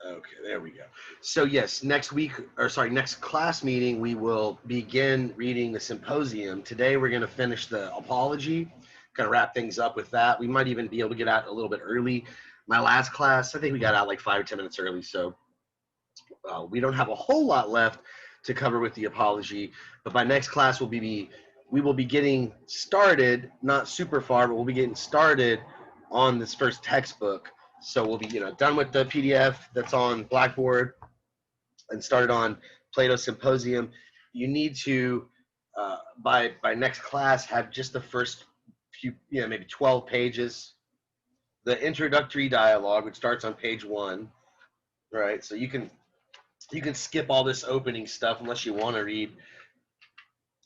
Okay, there we go. So yes, next class meeting, we will begin reading the symposium. Today we're going to finish the apology, kind of wrap things up with that. We might even be able to get out a little bit early. My last class, I think we got out like 5 or 10 minutes early, so we don't have a whole lot left to cover with the apology. But by next class, we will be getting started, not super far, but we'll be getting started on this first textbook. So we'll be, done with the PDF that's on Blackboard and started on Plato's Symposium. You need to, by next class, have just the first few, maybe 12 pages. The introductory dialogue, which starts on page 1, right? So you can skip all this opening stuff unless you want to read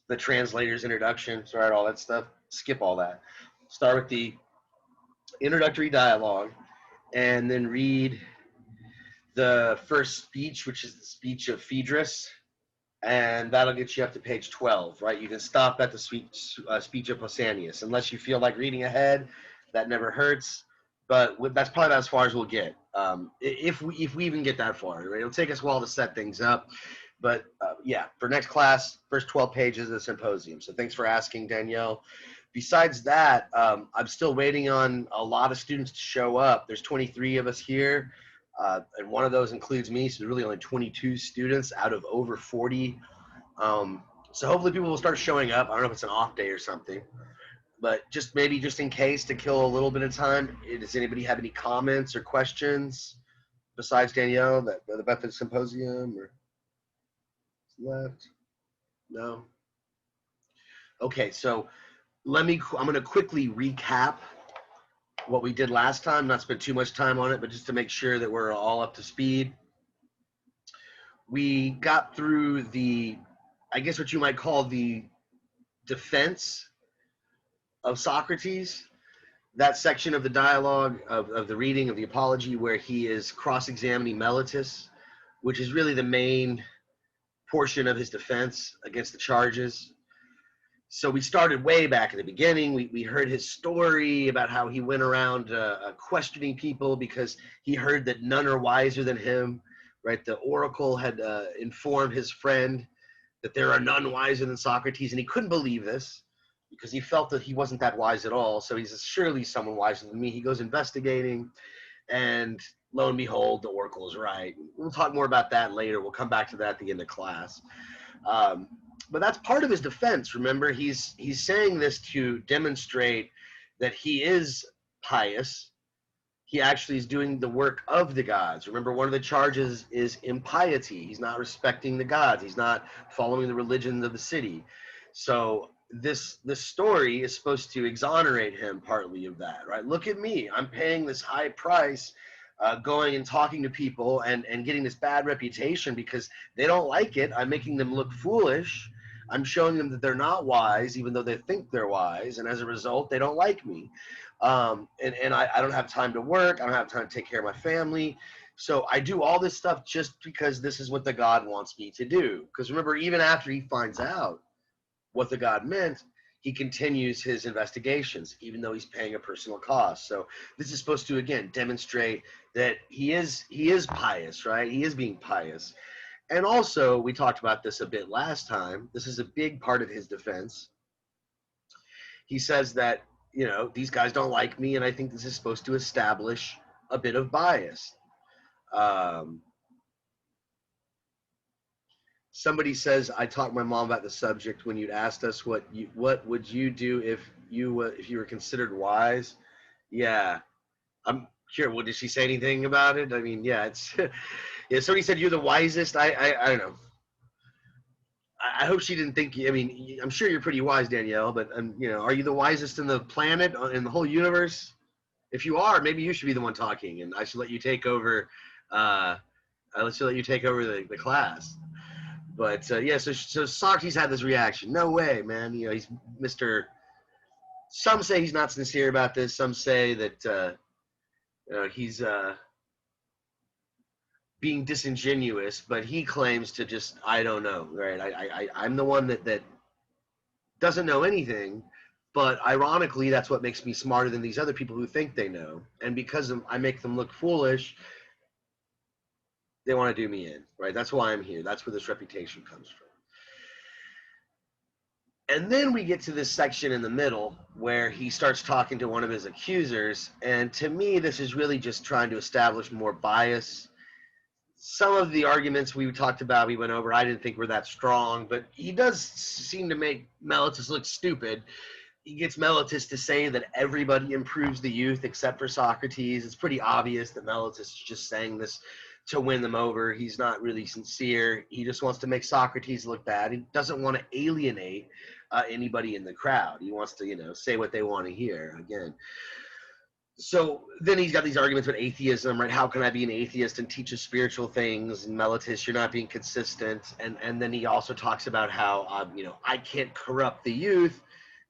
the translator's introduction, right? All that stuff. Skip all that. Start with the introductory dialogue, and then read the first speech, which is the speech of Phaedrus, and that'll get you up to page 12, right? You can stop at the speech of Pausanias, unless you feel like reading ahead. That never hurts, but that's probably about as far as we'll get, if we even get that far. Right? It'll take us a while to set things up, but yeah, for next class, first 12 pages of the symposium. So thanks for asking, Danielle. Besides that, I'm still waiting on a lot of students to show up. There's 23 of us here, and one of those includes me, so there's really only 22 students out of over 40. So hopefully people will start showing up. I don't know if it's an off day or something, but just in case, to kill a little bit of time, does anybody have any comments or questions besides Danielle, the Method Symposium, or left? No? Okay, so I'm going to quickly recap what we did last time, not spend too much time on it, but just to make sure that we're all up to speed. We got through I guess what you might call the Defense of Socrates, that section of the dialogue of the reading of the Apology where he is cross-examining Meletus, which is really the main portion of his defense against the charges. So we started way back at the beginning. We heard his story about how he went around questioning people because he heard that none are wiser than him, right? The oracle had informed his friend that there are none wiser than Socrates, and he couldn't believe this because he felt that he wasn't that wise at all. So he says, surely someone wiser than me. He goes investigating, and lo and behold, the oracle is right. We'll talk more about that later. We'll come back to that at the end of class. But that's part of his defense. Remember, he's saying this to demonstrate that he is pious. He actually is doing the work of the gods. Remember, one of the charges is impiety. He's not respecting the gods. He's not following the religions of the city. So this story is supposed to exonerate him partly of that, right? Look at me. I'm paying this high price, going and talking to people and getting this bad reputation because they don't like it. I'm making them look foolish. I'm showing them that they're not wise, even though they think they're wise. And as a result, they don't like me. And I don't have time to work. I don't have time to take care of my family. So I do all this stuff just because this is what the God wants me to do. Because remember, even after he finds out what the God meant, he continues his investigations, even though he's paying a personal cost. So this is supposed to, again, demonstrate that he is pious, right? He is being pious. And also, we talked about this a bit last time. This is a big part of his defense. He says that, these guys don't like me, and I think this is supposed to establish a bit of bias. Somebody says, I talked to my mom about the subject when you'd asked us what would you do if you were considered wise. Yeah, I'm sure. Well, did she say anything about it? I mean, yeah, it's yeah. Somebody said you're the wisest. I don't know. I hope she didn't think you. I mean, I'm sure you're pretty wise, Danielle. But are you the wisest in the planet, in the whole universe? If you are, maybe you should be the one talking, and I should let you take over. Let you take over the class. But yeah, so Socrates had this reaction. No way, man. He's Mr. Some say he's not sincere about this. Some say that he's being disingenuous, but he claims to just, I don't know, right? I'm the one that doesn't know anything, but ironically, that's what makes me smarter than these other people who think they know. And because I make them look foolish, They want to do me in, right? That's why I'm here. That's where this reputation comes from. And then we get to this section in the middle where he starts talking to one of his accusers. And to me, this is really just trying to establish more bias. Some of the arguments we talked about, we went over, I didn't think were that strong, but he does seem to make Meletus look stupid. He gets Meletus to say that everybody improves the youth except for Socrates. It's pretty obvious that Meletus is just saying this to win them over. He's not really sincere. He just wants to make Socrates look bad. He doesn't want to alienate anybody in the crowd. He wants to, say what they want to hear again. So then he's got these arguments with atheism, right? How can I be an atheist and teach us spiritual things? And Meletus, you're not being consistent. And then he also talks about how, I can't corrupt the youth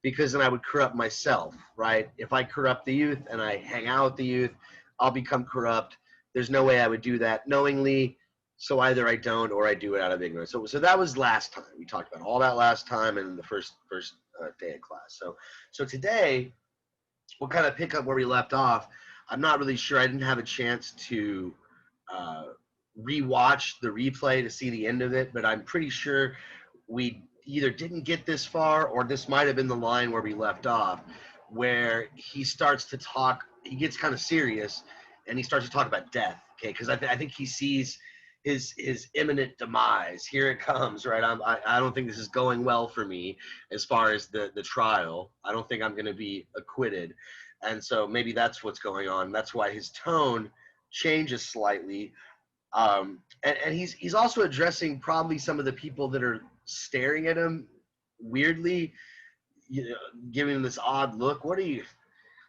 because then I would corrupt myself, right? If I corrupt the youth and I hang out with the youth, I'll become corrupt. There's no way I would do that knowingly. So either I don't or I do it out of ignorance. So that was last time. We talked about all that last time in the first day of class. So today we'll kind of pick up where we left off. I'm not really sure. I didn't have a chance to rewatch the replay to see the end of it, but I'm pretty sure we either didn't get this far or this might have been the line where we left off, where he starts to talk. He gets kind of serious and he starts to talk about death. Okay, because I think he sees his imminent demise. Here it comes, right? I don't think this is going well for me as far as the trial. I don't think I'm going to be acquitted. And so maybe that's what's going on. That's why his tone changes slightly. And he's also addressing probably some of the people that are staring at him weirdly, giving him this odd look. What are you,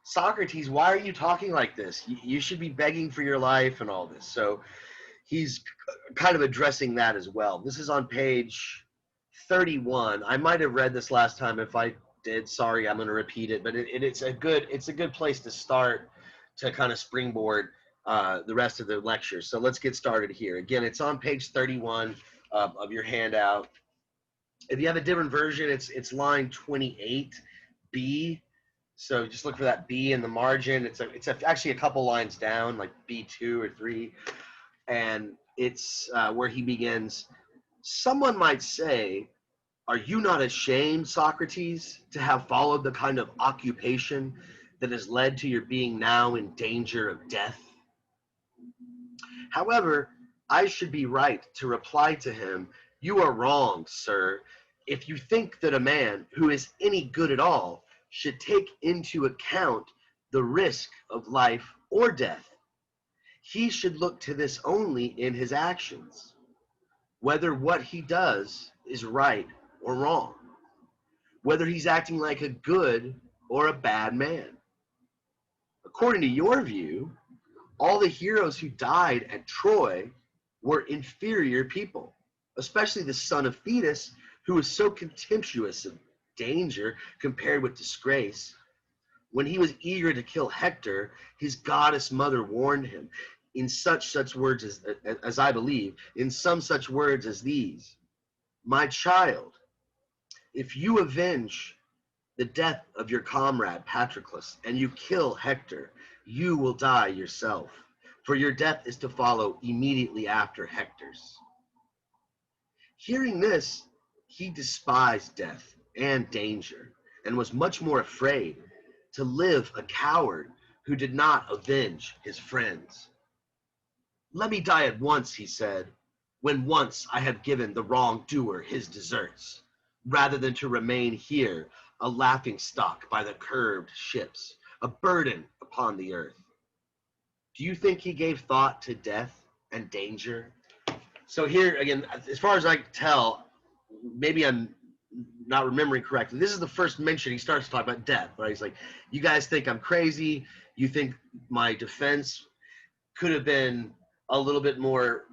Socrates, why are you talking like this? You should be begging for your life and all this. So he's kind of addressing that as well. This is on page 31. I might have read this last time. If I did, sorry, I'm going to repeat it. But it's a good place to start to kind of springboard the rest of the lecture. So let's get started here. Again, it's on page 31 of your handout. If you have a different version, it's line 28B. So just look for that B in the margin. It's actually a couple lines down, like B2 or 3. And it's where he begins. Someone might say, are you not ashamed, Socrates, to have followed the kind of occupation that has led to your being now in danger of death? However, I should be right to reply to him, you are wrong, sir, if you think that a man who is any good at all should take into account the risk of life or death. He should look to this only in his actions, whether what he does is right or wrong, whether he's acting like a good or a bad man. According to your view, all the heroes who died at Troy were inferior people, especially the son of Thetis, who was so contemptuous of danger compared with disgrace. When he was eager to kill Hector, his goddess mother warned him in such words as I believe, in some such words as these: my child, if you avenge the death of your comrade Patroclus and you kill Hector, you will die yourself, for your death is to follow immediately after Hector's. Hearing this, he despised death and danger and was much more afraid to live a coward who did not avenge his friends. Let me die at once, he said, when once I have given the wrongdoer his deserts, rather than to remain here a laughingstock by the curved ships, a burden upon the earth. Do you think he gave thought to death and danger? So here, again, as far as I can tell, maybe I'm not remembering correctly, this is the first mention he starts to talk about death, right? He's like, you guys think I'm crazy. You think my defense could have been a little bit more,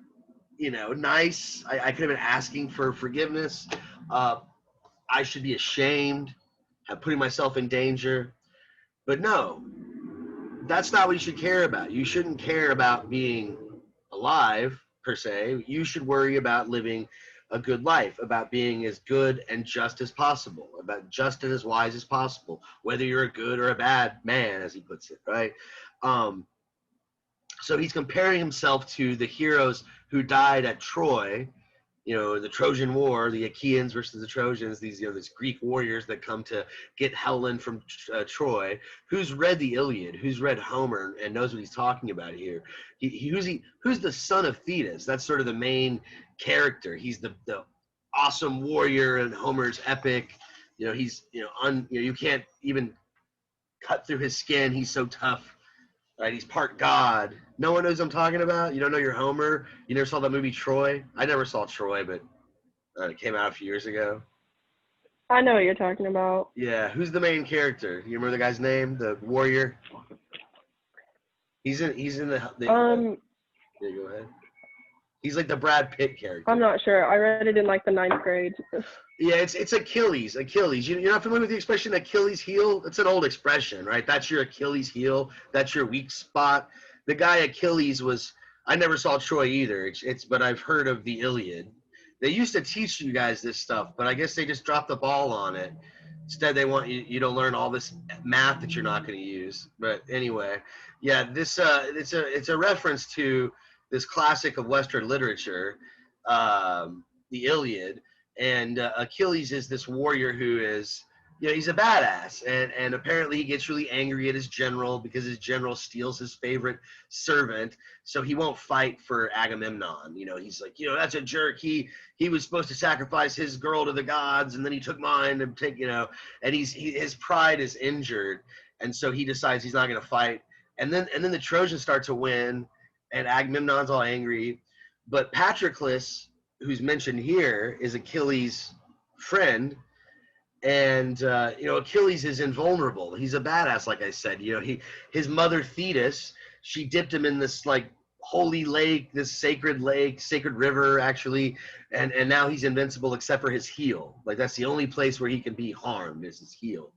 nice. I could have been asking for forgiveness. I should be ashamed of putting myself in danger. But no, that's not what you should care about. You shouldn't care about being alive, per se. You should worry about living a good life, about being as good and just as possible, about just and as wise as possible, whether you're a good or a bad man, as he puts it, right? So he's comparing himself to the heroes who died at Troy, the Trojan War, the Achaeans versus the Trojans, these Greek warriors that come to get Helen from Troy. Who's read the Iliad? Who's read Homer and knows what he's talking about here? Who's the son of Thetis? That's sort of the main character. He's the awesome warrior in Homer's epic. You can't even cut through his skin. He's so tough. Right, he's part god. No one knows what I'm talking about. You don't know your Homer. You never saw that movie Troy. I never saw Troy, but it came out a few years ago. I know what you're talking about. Yeah, who's the main character? You remember the guy's name? The warrior. He's in the yeah, go ahead. He's like the Brad Pitt character. I'm not sure. I read it in like the 9th grade. Yeah, it's Achilles. Achilles. You're not familiar with the expression Achilles heel? It's an old expression, right? That's your Achilles heel. That's your weak spot. The guy Achilles was. I never saw Troy either. But I've heard of the Iliad. They used to teach you guys this stuff, but I guess they just dropped the ball on it. Instead, they want you to learn all this math that you're not going to use. But anyway, yeah, this it's a reference to this classic of Western literature, the Iliad. And Achilles is this warrior who is, he's a badass. And apparently he gets really angry at his general because his general steals his favorite servant. So he won't fight for Agamemnon. He's like, that's a jerk. He was supposed to sacrifice his girl to the gods, and then he took mine and and his pride is injured. And so he decides he's not going to fight. And then the Trojans start to win, and Agamemnon's all angry. But Patroclus, who's mentioned here, is Achilles' friend, and Achilles is invulnerable. He's a badass, like I said. His mother Thetis, she dipped him in this like holy lake, this sacred river actually, and now he's invincible except for his heel. Like that's the only place where he can be harmed is his heel.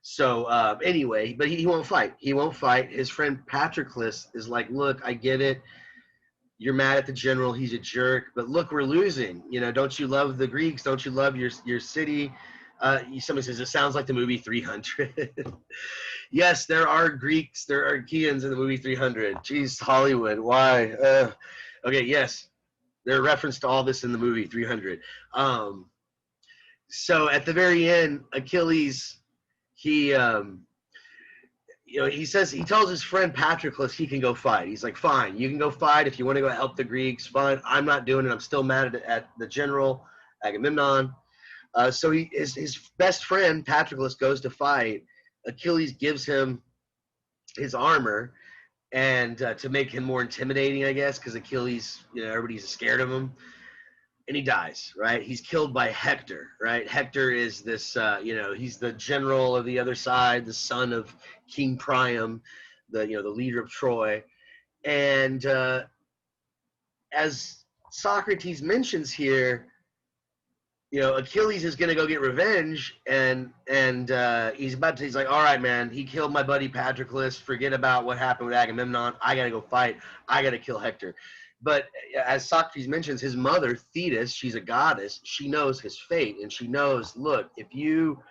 So anyway, but he won't fight. He won't fight. His friend Patroclus is like, look, I get it. You're mad at the general. He's a jerk. But look, we're losing. Don't you love the Greeks? Don't you love your city? Somebody says, it sounds like the movie 300. Yes, there are Greeks. There are Achaeans in the movie 300. Jeez, Hollywood. Why? Okay, yes. There are reference to all this in the movie 300. So at the very end, Achilles, he tells his friend Patroclus he can go fight. He's like, fine, you can go fight if you want to go help the Greeks. Fine, I'm not doing it. I'm still mad at the general Agamemnon. So his best friend Patroclus goes to fight. Achilles gives him his armor, and to make him more intimidating, I guess, because Achilles, everybody's scared of him. And he dies, right? He's killed by Hector, right? Hector is this, he's the general of the other side, the son of King Priam, the leader of Troy. And as Socrates mentions here, Achilles is going to go get revenge, and he's like, all right, man, he killed my buddy Patroclus. Forget about what happened with Agamemnon. I got to go fight. I got to kill Hector. But as Socrates mentions, his mother, Thetis, she's a goddess. She knows his fate, and she knows, look, if you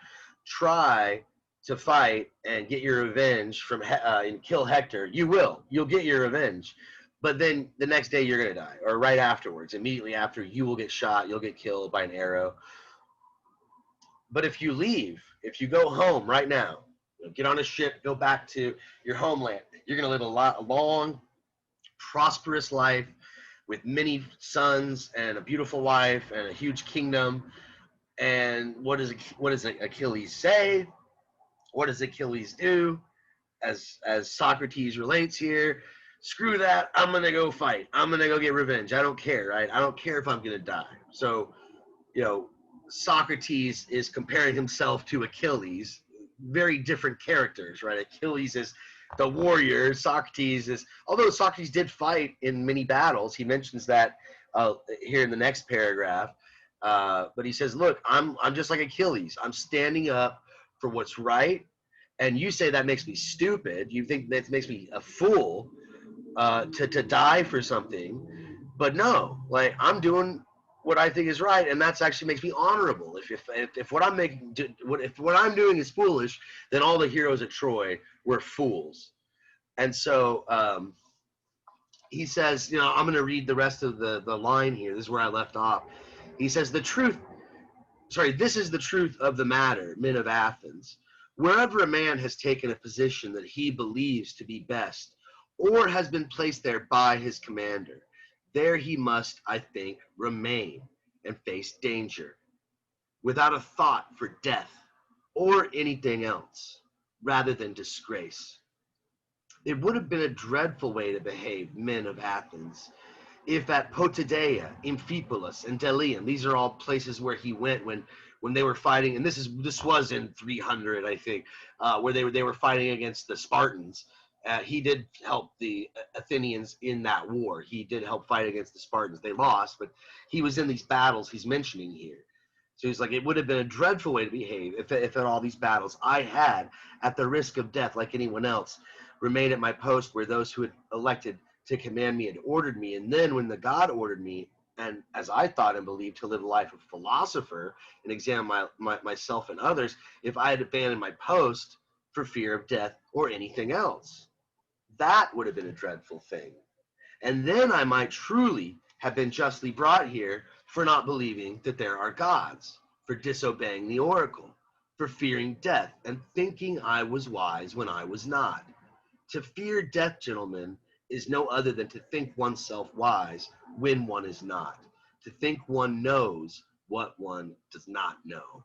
try to fight and get your revenge and kill Hector, you'll get your revenge. But then the next day you're going to die, or right afterwards, immediately after, you will get shot, you'll get killed by an arrow. But if you leave, if you go home right now, get on a ship, go back to your homeland, you're going to live a long, prosperous life with many sons and a beautiful wife and a huge kingdom. And what does Achilles say? What does Achilles do? As Socrates relates here, screw that, I'm going to go fight. I'm going to go get revenge. I don't care, right? I don't care if I'm going to die. So, Socrates is comparing himself to Achilles, very different characters, right? Achilles is the warrior. Socrates is, although Socrates did fight in many battles, he mentions that here in the next paragraph. But he says, look, I'm just like Achilles. I'm standing up for what's right. And you say that makes me stupid. You think that makes me a fool to die for something. But no, like, I'm doing what I think is right, and that's actually makes me honorable. If what I'm doing is foolish, then all the heroes of Troy were fools. And so he says, I'm going to read the rest of the line here. This is where I left off. He says, this is the truth of the matter, men of Athens. Wherever a man has taken a position that he believes to be best, or has been placed there by his commander, there he must, I think, remain and face danger, without a thought for death or anything else, rather than disgrace. It would have been a dreadful way to behave, men of Athens, if at Potidaea, Amphipolis, and Delium, these are all places where he went when they were fighting, and this was in 300, I think, where they were fighting against the Spartans. He did help the Athenians in that war. He did help fight against the Spartans. They lost, but he was in these battles he's mentioning here. So he's like, it would have been a dreadful way to behave if in all these battles I had, at the risk of death like anyone else, remained at my post where those who had elected to command me had ordered me. And then when the God ordered me, and as I thought and believed, to live a life of philosopher and examine myself and others, if I had abandoned my post for fear of death or anything else, that would have been a dreadful thing. And then I might truly have been justly brought here for not believing that there are gods, for disobeying the oracle, for fearing death, and thinking I was wise when I was not. To fear death, gentlemen, is no other than to think oneself wise when one is not, to think one knows what one does not know.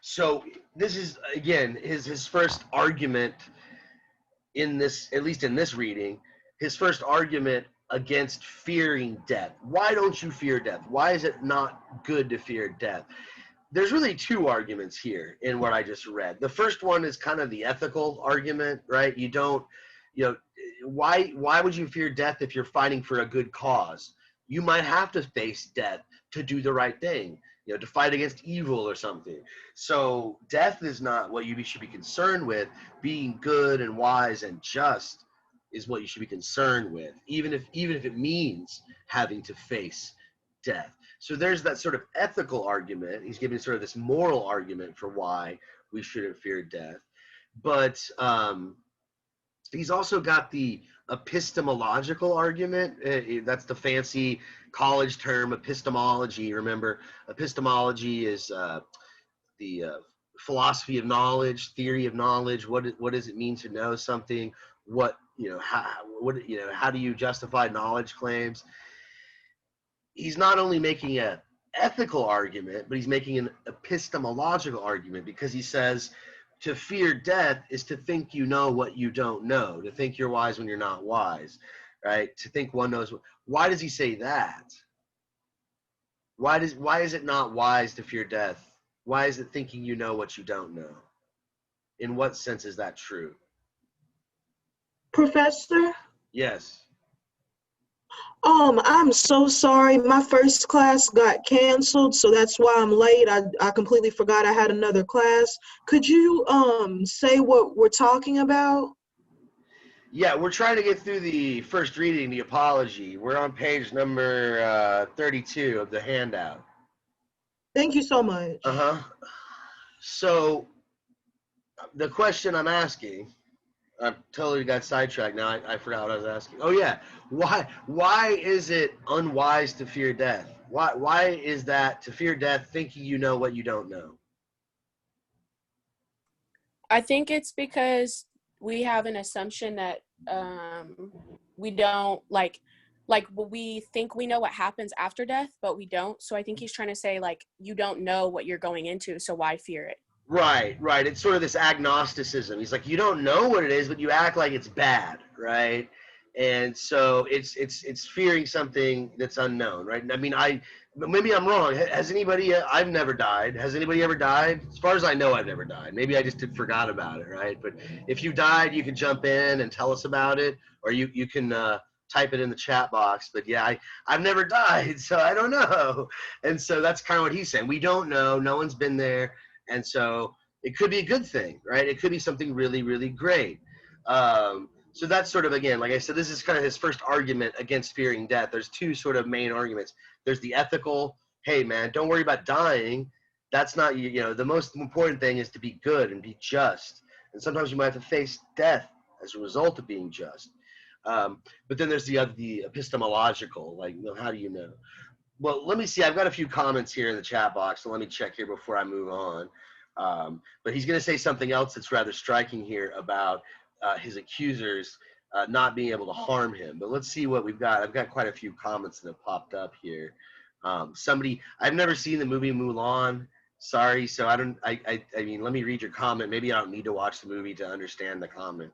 So this is, again, his first argument in this, at least in this reading, his first argument against fearing death. Why don't you fear death? Why is it not good to fear death? There's really two arguments here in what I just read. The first one is kind of the ethical argument, right? You don't, why would you fear death if you're fighting for a good cause? You might have to face death to do the right thing, to fight against evil or something. So death is not what you should be concerned with. Being good and wise and just is what you should be concerned with, even if it means having to face death. So there's that sort of ethical argument. He's giving sort of this moral argument for why we shouldn't fear death. But he's also got the epistemological argument. That's the fancy college term, epistemology. Remember, epistemology is the philosophy of knowledge, theory of knowledge. What does it mean to know something? How do you justify knowledge claims? He's not only making an ethical argument, but he's making an epistemological argument, because he says to fear death is to think you know what you don't know, to think you're wise when you're not wise, right? To think one knows. Why does he say that? Why is it not wise to fear death? Why is it thinking you know what you don't know? In what sense is that true? Professor? Yes. I'm so sorry. My first class got canceled, so that's why I'm late. I completely forgot I had another class. Could you say what we're talking about? Yeah, we're trying to get through the first reading, the apology. We're on page number 32 of the handout. Thank you so much. So the question I'm asking, I totally got sidetracked now. I forgot what I was asking. Oh yeah, why is it unwise to fear death? Why is that to fear death, thinking you know what you don't know? I think it's because we have an assumption that we don't like we think we know what happens after death, but we don't. So I think he's trying to say, like, you don't know what you're going into, so why fear it? Right. It's sort of this agnosticism. He's like, you don't know what it is, but you act like it's bad, right? And so it's fearing something that's unknown, right? I mean, maybe I'm wrong. Has anybody? I've never died. Has anybody ever died? As far as I know, I've never died. Maybe I just forgot about it, right? But if you died, you can jump in and tell us about it, or you can type it in the chat box. But yeah, I've never died, so I don't know. And so that's kind of what he's saying. We don't know. No one's been there. And so it could be a good thing, right? It could be something really, really great. So that's sort of, again, like I said, this is kind of his first argument against fearing death. There's two sort of main arguments. There's the ethical, hey, man, don't worry about dying. That's not, the most important thing is to be good and be just. And sometimes you might have to face death as a result of being just. But then there's the epistemological, like, how do you know? Well, let me see. I've got a few comments here in the chat box, so let me check here before I move on. But he's going to say something else that's rather striking here about his accusers not being able to harm him. But let's see what we've got. I've got quite a few comments that have popped up here. I've never seen the movie Mulan. Sorry, so I mean, let me read your comment. Maybe I don't need to watch the movie to understand the comment.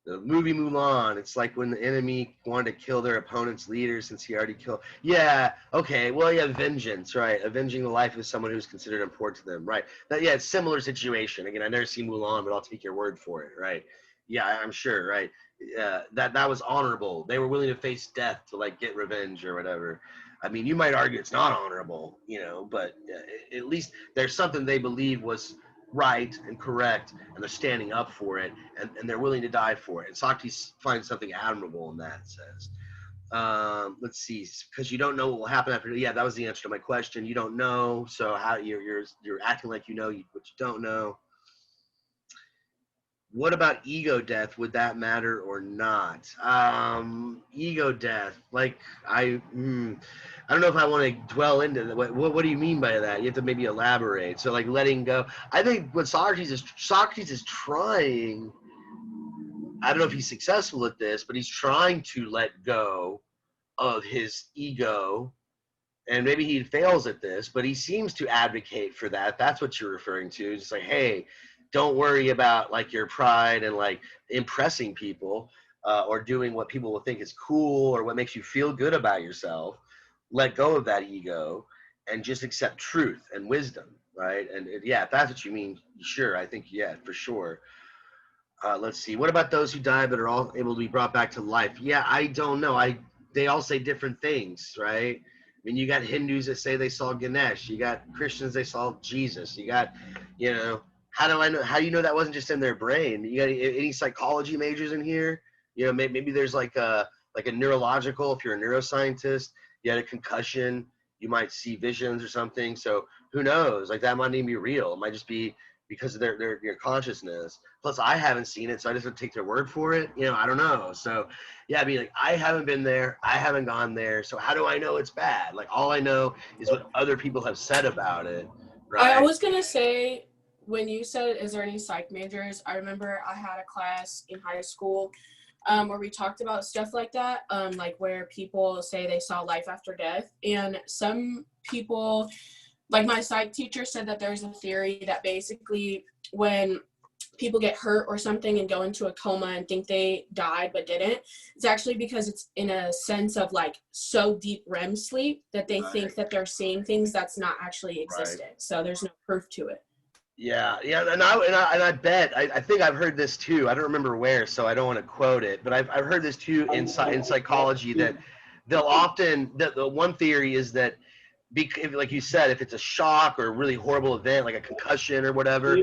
The movie Mulan, it's like when the enemy wanted to kill their opponent's leader since he already killed. Yeah, okay. Well, yeah, vengeance, right? Avenging the life of someone who's considered important to them, right? Yeah, it's similar situation. Again, I never seen Mulan, but I'll take your word for it, right? Yeah, I'm sure, right? That was honorable. They were willing to face death to like get revenge or whatever. I mean, you might argue it's not honorable, but at least there's something they believe was right and correct, and they're standing up for it, and they're willing to die for it. And Socrates finds something admirable in that, says. Let's see, because you don't know what will happen after. Yeah, that was the answer to my question. You don't know, so how you're acting like you know what you don't know. What about ego death? Would that matter or not? Ego death, like I don't know if I want to dwell into that. What do you mean by that? You have to maybe elaborate. So like letting go. I think what Socrates is trying. I don't know if he's successful at this, but he's trying to let go of his ego, and maybe he fails at this, but he seems to advocate for that. That's what you're referring to. It's like, hey, don't worry about like your pride and like impressing people or doing what people will think is cool or what makes you feel good about yourself. Let go of that ego and just accept truth and wisdom, right? And yeah, if that's what you mean, sure, I think, yeah, for sure. Let's see. What about those who die but are all able to be brought back to life? Yeah, I don't know. They all say different things, right? I mean, you got Hindus that say they saw Ganesh. You got Christians they saw Jesus. You got, how do I know? How do you know that wasn't just in their brain? You got any psychology majors in here? Maybe there's like a neurological. If you're a neuroscientist, you had a concussion, you might see visions or something. So who knows? Like that might even be real. It might just be because of their consciousness. Plus, I haven't seen it, so I just have to take their word for it. I don't know. So, yeah, I mean, like, I haven't been there. I haven't gone there. So how do I know it's bad? Like, all I know is what other people have said about it, right? I was going to say, when you said, is there any psych majors? I remember I had a class in high school where we talked about stuff like that, like where people say they saw life after death. And some people, like my psych teacher said that there's a theory that basically when people get hurt or something and go into a coma and think they died but didn't, it's actually because it's in a sense of like so deep REM sleep that they think that they're seeing things that's not actually existed. Right. So there's no proof to it. Yeah, and I bet I think I've heard this too. I don't remember where, so I don't want to quote it, but I've heard this too in psychology that they'll often the one theory is that like you said, if it's a shock or a really horrible event like a concussion or whatever,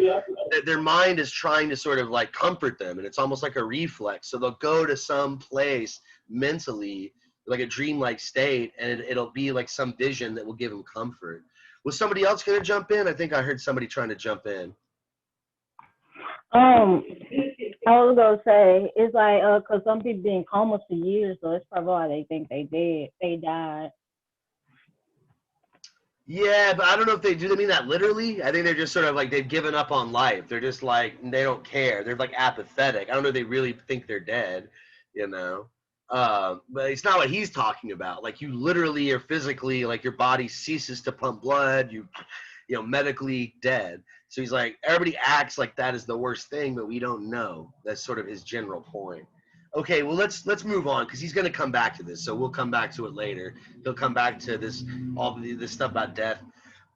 their mind is trying to sort of like comfort them, and it's almost like a reflex. So they'll go to some place mentally, like a dreamlike state, and it'll be like some vision that will give them comfort. Was somebody else going to jump in? I think I heard somebody trying to jump in. I was going to say, it's like, because some people been in coma for years, so it's probably why they think they died. Yeah, but I don't know if they do. They mean that literally? I think they're just sort of like they've given up on life. They're just like, they don't care. They're like apathetic. I don't know if they really think they're dead, But it's not what he's talking about. Like you literally or physically, like your body ceases to pump blood, you medically dead. So he's like, everybody acts like that is the worst thing, but we don't know. That's sort of his general point. Okay, well let's move on because he's going to come back to this. So we'll come back to it later. He'll come back to this this stuff about death.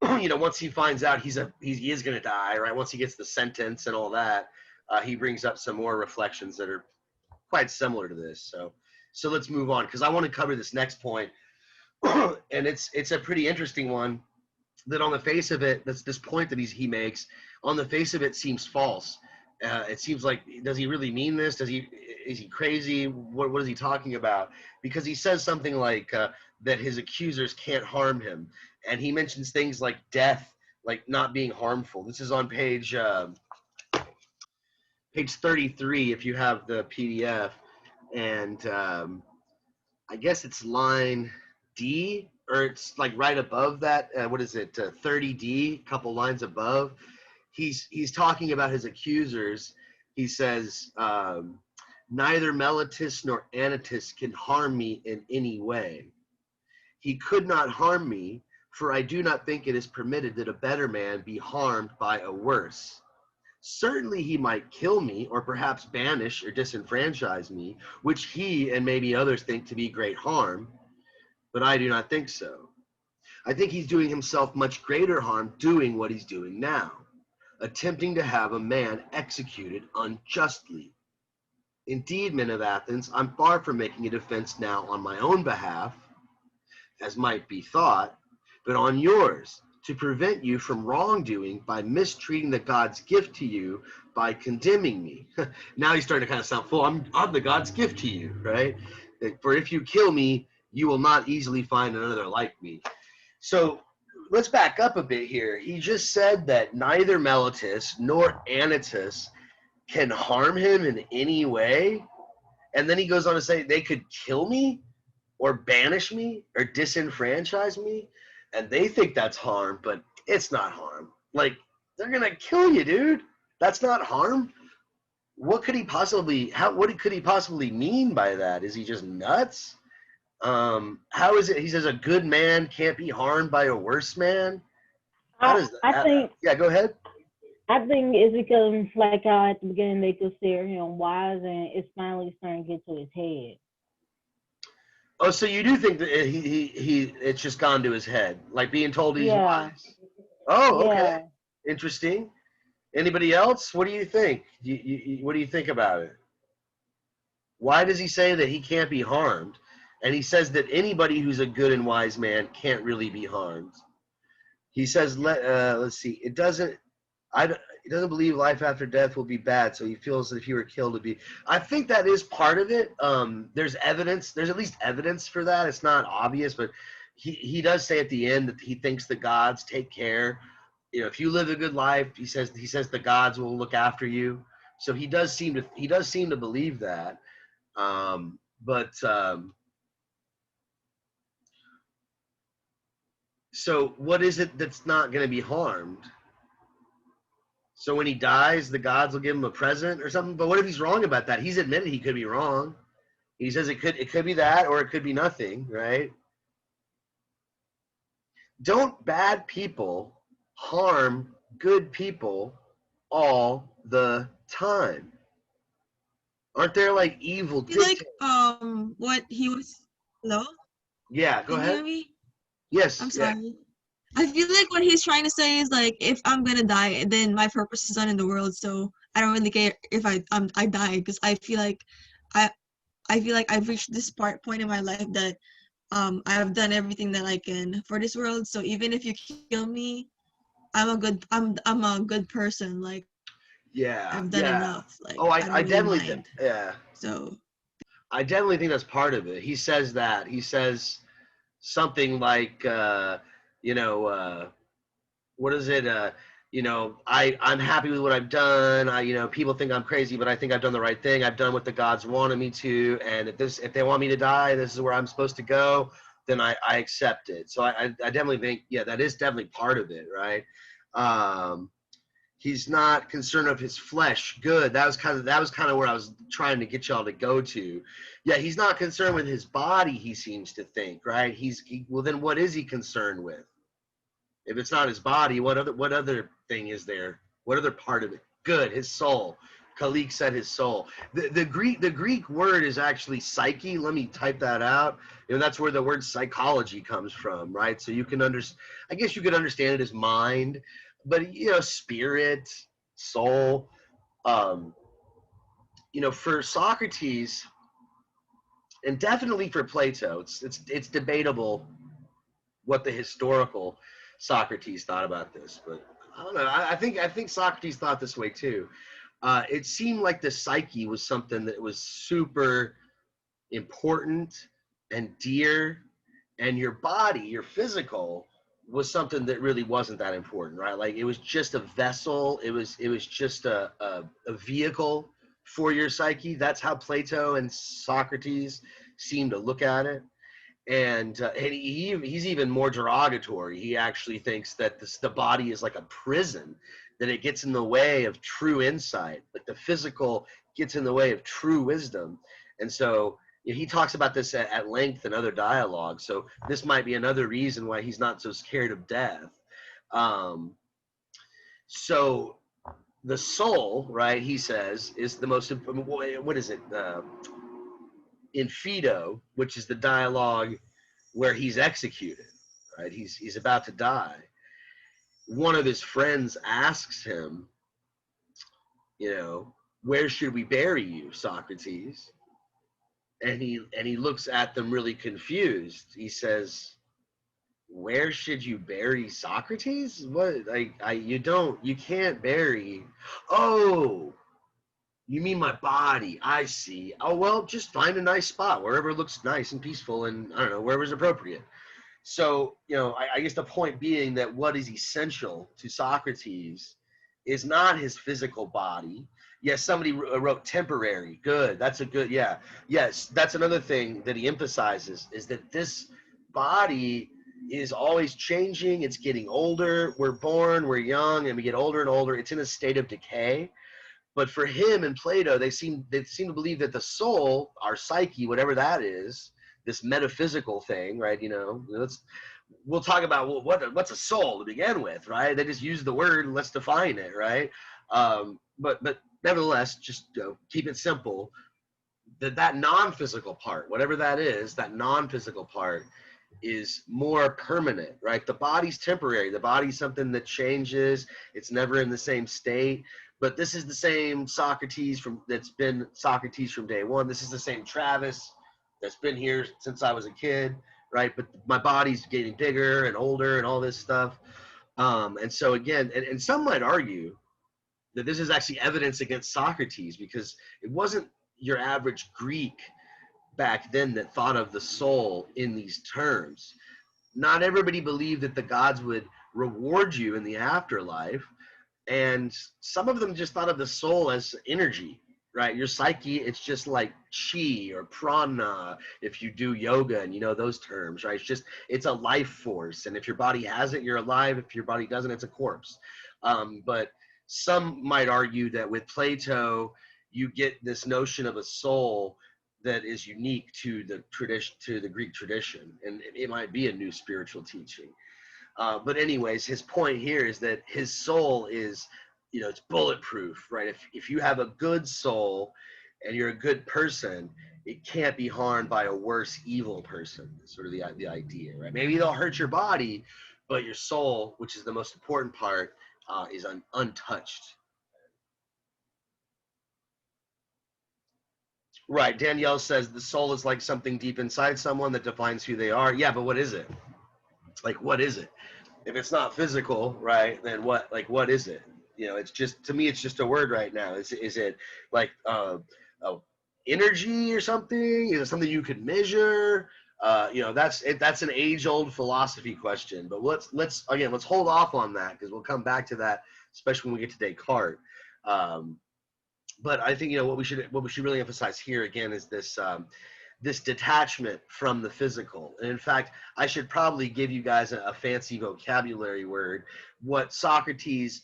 Once he finds out he is going to die, right? Once he gets the sentence and all that, he brings up some more reflections that are quite similar to this. So let's move on because I want to cover this next point, and it's a pretty interesting one. That on the face of it, that's this point that he makes. On the face of it, seems false. It seems like, does he really mean this? Is he crazy? What is he talking about? Because he says something like that his accusers can't harm him, and he mentions things like death, like not being harmful. This is on page 33 if you have the PDF. and I guess it's line D, or it's like right above that. What is it? 30D, a couple lines above. He's talking about his accusers. He says, neither Meletus nor Anytus can harm me in any way. He could not harm me, for I do not think it is permitted that a better man be harmed by a worse. Certainly he might kill me, or perhaps banish or disenfranchise me, which he and maybe others think to be great harm, but I do not think so. I think he's doing himself much greater harm doing what he's doing now, attempting to have a man executed unjustly. Indeed, men of Athens, I'm far from making a defense now on my own behalf, as might be thought, but on yours, to prevent you from wrongdoing by mistreating the God's gift to you by condemning me. Now he's starting to kind of sound full. I'm the God's gift to you, right? For if you kill me, you will not easily find another like me. So let's back up a bit here. He just said that neither Meletus nor Anytus can harm him in any way. And then he goes on to say they could kill me or banish me or disenfranchise me. And they think that's harm, but it's not harm. Like, they're going to kill you, dude. That's not harm. What could he possibly mean by that? Is he just nuts? How is it? He says a good man can't be harmed by a worse man. How does that? I think. Yeah, go ahead. I think it's because, like how at the beginning they consider him wise, and it's finally starting to get to his head. Oh, so you do think that it's just gone to his head, like being told he's wise? Oh, okay, yeah. Interesting. Anybody else? What do you think? What do you think about it? Why does he say that he can't be harmed? And he says that anybody who's a good and wise man can't really be harmed. He says, let's see, he doesn't believe life after death will be bad, so he feels that if he were killed, it'd be. I think that is part of it. There's evidence. There's at least evidence for that. It's not obvious, but he does say at the end that he thinks the gods take care. You know, if you live a good life, he says the gods will look after you. So he does seem to believe that. So what is it that's not going to be harmed? So when he dies, the gods will give him a present or something. But what if he's wrong about that? He's admitted he could be wrong. He says it could be that, or it could be nothing, right? Don't bad people harm good people all the time? Aren't there like evil dictators? What he was. Hello? Yeah, go Can you ahead. hear me? Yes. I'm yeah. sorry. I feel like what he's trying to say is like, if I'm gonna die, then my purpose is done in the world. So I don't really care if I die, because I feel like I've reached this point in my life that I've done everything that I can for this world. So even if you kill me, I'm a good person. Like, Yeah. I've done enough. Like, Oh, I don't really definitely mind. think. Yeah. So I definitely think that's part of it. He says that. He says something like, what is it? I'm happy with what I've done. People think I'm crazy, but I think I've done the right thing. I've done what the gods wanted me to, and if they want me to die, this is where I'm supposed to go. Then I accept it. So I definitely think, yeah, that is definitely part of it, right? He's not concerned of his flesh. Good. That was kind of where I was trying to get y'all to go to. Yeah, he's not concerned with his body. He seems to think, right? Well, then what is he concerned with? If it's not his body, what other thing is there? What other part of it? Good, his soul. Khalik said his soul. The Greek word is actually psyche. Let me type that out. That's where the word psychology comes from, right? So you can I guess you could understand it as mind, but spirit, soul. For Socrates, and definitely for Plato, it's debatable what the historical Socrates thought about this, but I don't know. I think Socrates thought this way too. It seemed like the psyche was something that was super important and dear, and your body, your physical, was something that really wasn't that important, right? Like it was just a vessel. It was just a vehicle for your psyche. That's how Plato and Socrates seem to look at it. And he's even more derogatory. He actually thinks that the body is like a prison, that it gets in the way of true insight, like the physical gets in the way of true wisdom. And so he talks about this at length in other dialogues. So this might be another reason why he's not so scared of death. So the soul, right, he says, is the most, what is it? In Phaedo, which is the dialogue where he's executed, right? He's about to die. One of his friends asks him, where should we bury you, Socrates? And he looks at them really confused. He says, where should you bury Socrates? What, you can't bury. Oh, you mean my body? I see. Oh, well, just find a nice spot wherever it looks nice and peaceful, and I don't know, wherever's appropriate. So, I guess the point being that what is essential to Socrates is not his physical body. Yes, somebody wrote temporary. Good. That's a good, yeah. Yes, that's another thing that he emphasizes, is that this body is always changing. It's getting older. We're born, we're young, and we get older and older. It's in a state of decay. But for him and Plato, they seem to believe that the soul, our psyche, whatever that is, this metaphysical thing, right? We'll talk about what's a soul to begin with, right? They just use the word and let's define it, right? But nevertheless, just keep it simple. That non-physical part, whatever that is, that non-physical part is more permanent, right? The body's temporary. The body's something that changes. It's never in the same state. But this is the same Socrates that's been Socrates from day one. This is the same Travis that's been here since I was a kid, right? But my body's getting bigger and older and all this stuff. And so again, and some might argue that this is actually evidence against Socrates, because it wasn't your average Greek back then that thought of the soul in these terms. Not everybody believed that the gods would reward you in the afterlife. And some of them just thought of the soul as energy, right? Your psyche, it's just like chi or prana if you do yoga and those terms, right? It's a life force. And if your body has it, you're alive. If your body doesn't, it's a corpse. But some might argue that with Plato, you get this notion of a soul that is unique to the tradition, to the Greek tradition. And it might be a new spiritual teaching. But anyways, his point here is that his soul is, it's bulletproof, right? If you have a good soul and you're a good person, it can't be harmed by a worse evil person. That's sort of the idea, right? Maybe they'll hurt your body, but your soul, which is the most important part, is untouched. Right. Danielle says the soul is like something deep inside someone that defines who they are. Yeah, but what is it? Like, what is it? If it's not physical, right, then what is it? It's just, to me, it's just a word right now. Is it like energy or something? Is it something you could measure? That's an age-old philosophy question. But let's hold off on that, because we'll come back to that, especially when we get to Descartes. But I think what we should really emphasize here again is this this detachment from the physical. And in fact, I should probably give you guys a fancy vocabulary word. What Socrates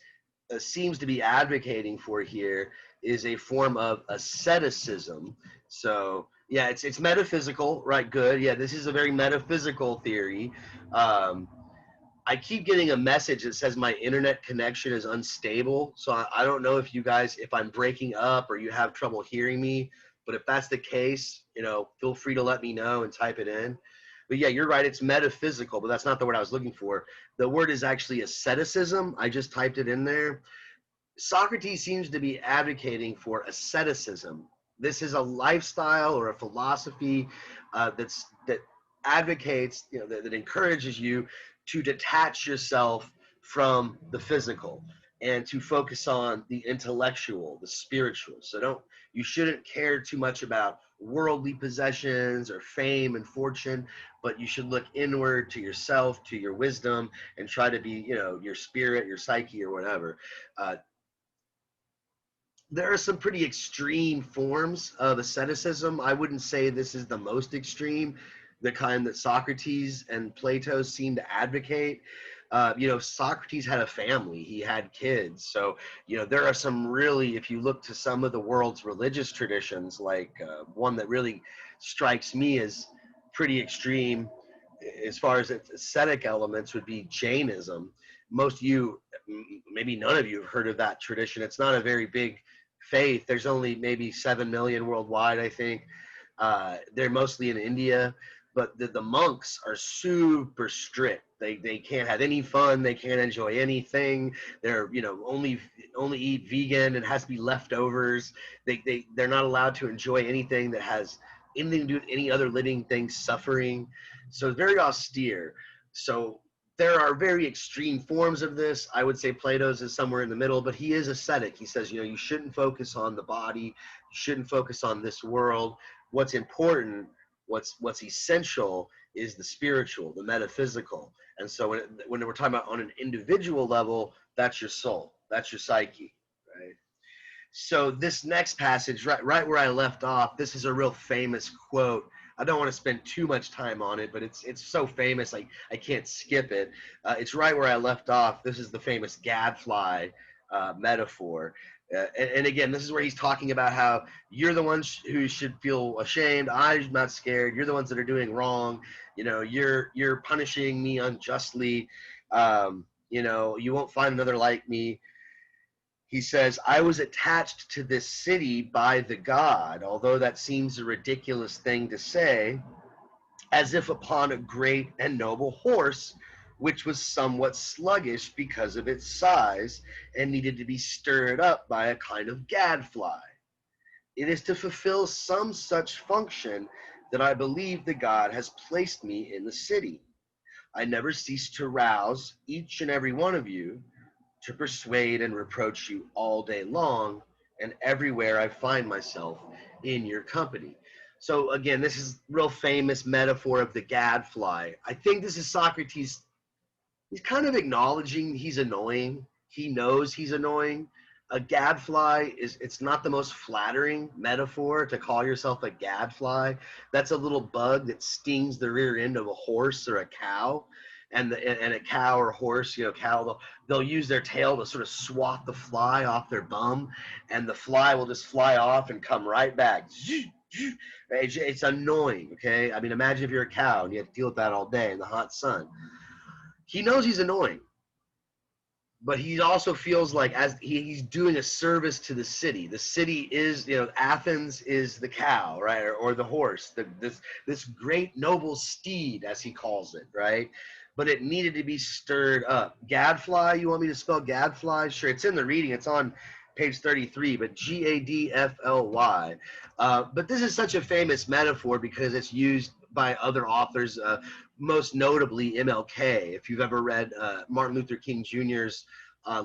seems to be advocating for here is a form of asceticism. So yeah, it's metaphysical, right? Good. Yeah, this is a very metaphysical theory. I keep getting a message that says my internet connection is unstable. So I don't know if you guys, if I'm breaking up or you have trouble hearing me. But if that's the case, feel free to let me know and type it in. But yeah, you're right. It's metaphysical, but that's not the word I was looking for. The word is actually asceticism. I just typed it in there. Socrates seems to be advocating for asceticism. This is a lifestyle or a philosophy that advocates, that encourages you to detach yourself from the physical and to focus on the intellectual, the spiritual. So you shouldn't care too much about worldly possessions or fame and fortune, but you should look inward to yourself, to your wisdom, and try to be, your spirit, your psyche, or whatever. there are some pretty extreme forms of asceticism. I wouldn't say this is the most extreme, the kind that Socrates and Plato seem to advocate. Socrates had a family, he had kids. So, there are some really, if you look to some of the world's religious traditions, like one that really strikes me as pretty extreme as far as its ascetic elements would be Jainism. Most of you, maybe none of you have heard of that tradition. It's not a very big faith. There's only maybe 7 million worldwide, I think. They're mostly in India, but the monks are super strict. They can't have any fun. They can't enjoy anything. They're only eat vegan. It has to be leftovers. They're not allowed to enjoy anything that has anything to do with any other living thing suffering. So very austere. So there are very extreme forms of this. I would say Plato's is somewhere in the middle, but he is ascetic. He says, you shouldn't focus on the body. You shouldn't focus on this world. What's important, what's essential is the spiritual, the metaphysical. And so when we're talking about on an individual level, that's your soul, that's your psyche, right? So this next passage, right where I left off, this is a real famous quote. I don't want to spend too much time on it, but it's so famous, I can't skip it. It's right where I left off. This is the famous gadfly metaphor. And again, this is where he's talking about how you're the ones who should feel ashamed. I'm not scared. You're the ones that are doing wrong. You're punishing me unjustly. You won't find another like me. He says, I was attached to this city by the god, although that seems a ridiculous thing to say, as if upon a great and noble horse, which was somewhat sluggish because of its size and needed to be stirred up by a kind of gadfly. It is to fulfill some such function that I believe the god has placed me in the city. I never cease to rouse each and every one of you, to persuade and reproach you all day long, and everywhere I find myself in your company. So again, this is real famous metaphor of the gadfly. I think this is Socrates. He's kind of acknowledging he's annoying. He knows he's annoying. A gadfly it's not the most flattering metaphor to call yourself a gadfly. That's a little bug that stings the rear end of a horse or a cow. And a cow or horse, cattle, they'll use their tail to sort of swat the fly off their bum, and the fly will just fly off and come right back. It's annoying, okay? I mean, imagine if you're a cow and you have to deal with that all day in the hot sun. He knows he's annoying, but he also feels like as he's doing a service to the city. The city is, Athens is the cow, right, or the horse, this great noble steed, as he calls it, right? But it needed to be stirred up. Gadfly, you want me to spell gadfly? Sure, it's in the reading. It's on page 33, but Gadfly. But this is such a famous metaphor because it's used by other authors, most notably MLK. If you've ever read Martin Luther King Jr.'s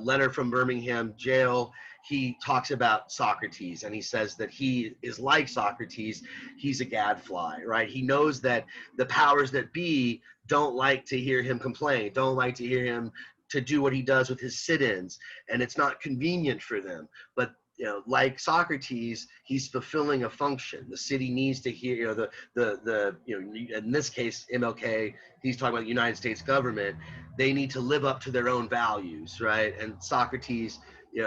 letter from Birmingham jail, he talks about Socrates, and he says that he is like Socrates. He's a gadfly, right? He knows that the powers that be don't like to hear him complain, don't like to hear him to do what he does with his sit-ins, and it's not convenient for them. But like Socrates, he's fulfilling a function. The city needs to hear, in this case, MLK, he's talking about the United States government. They need to live up to their own values, right? And Socrates, he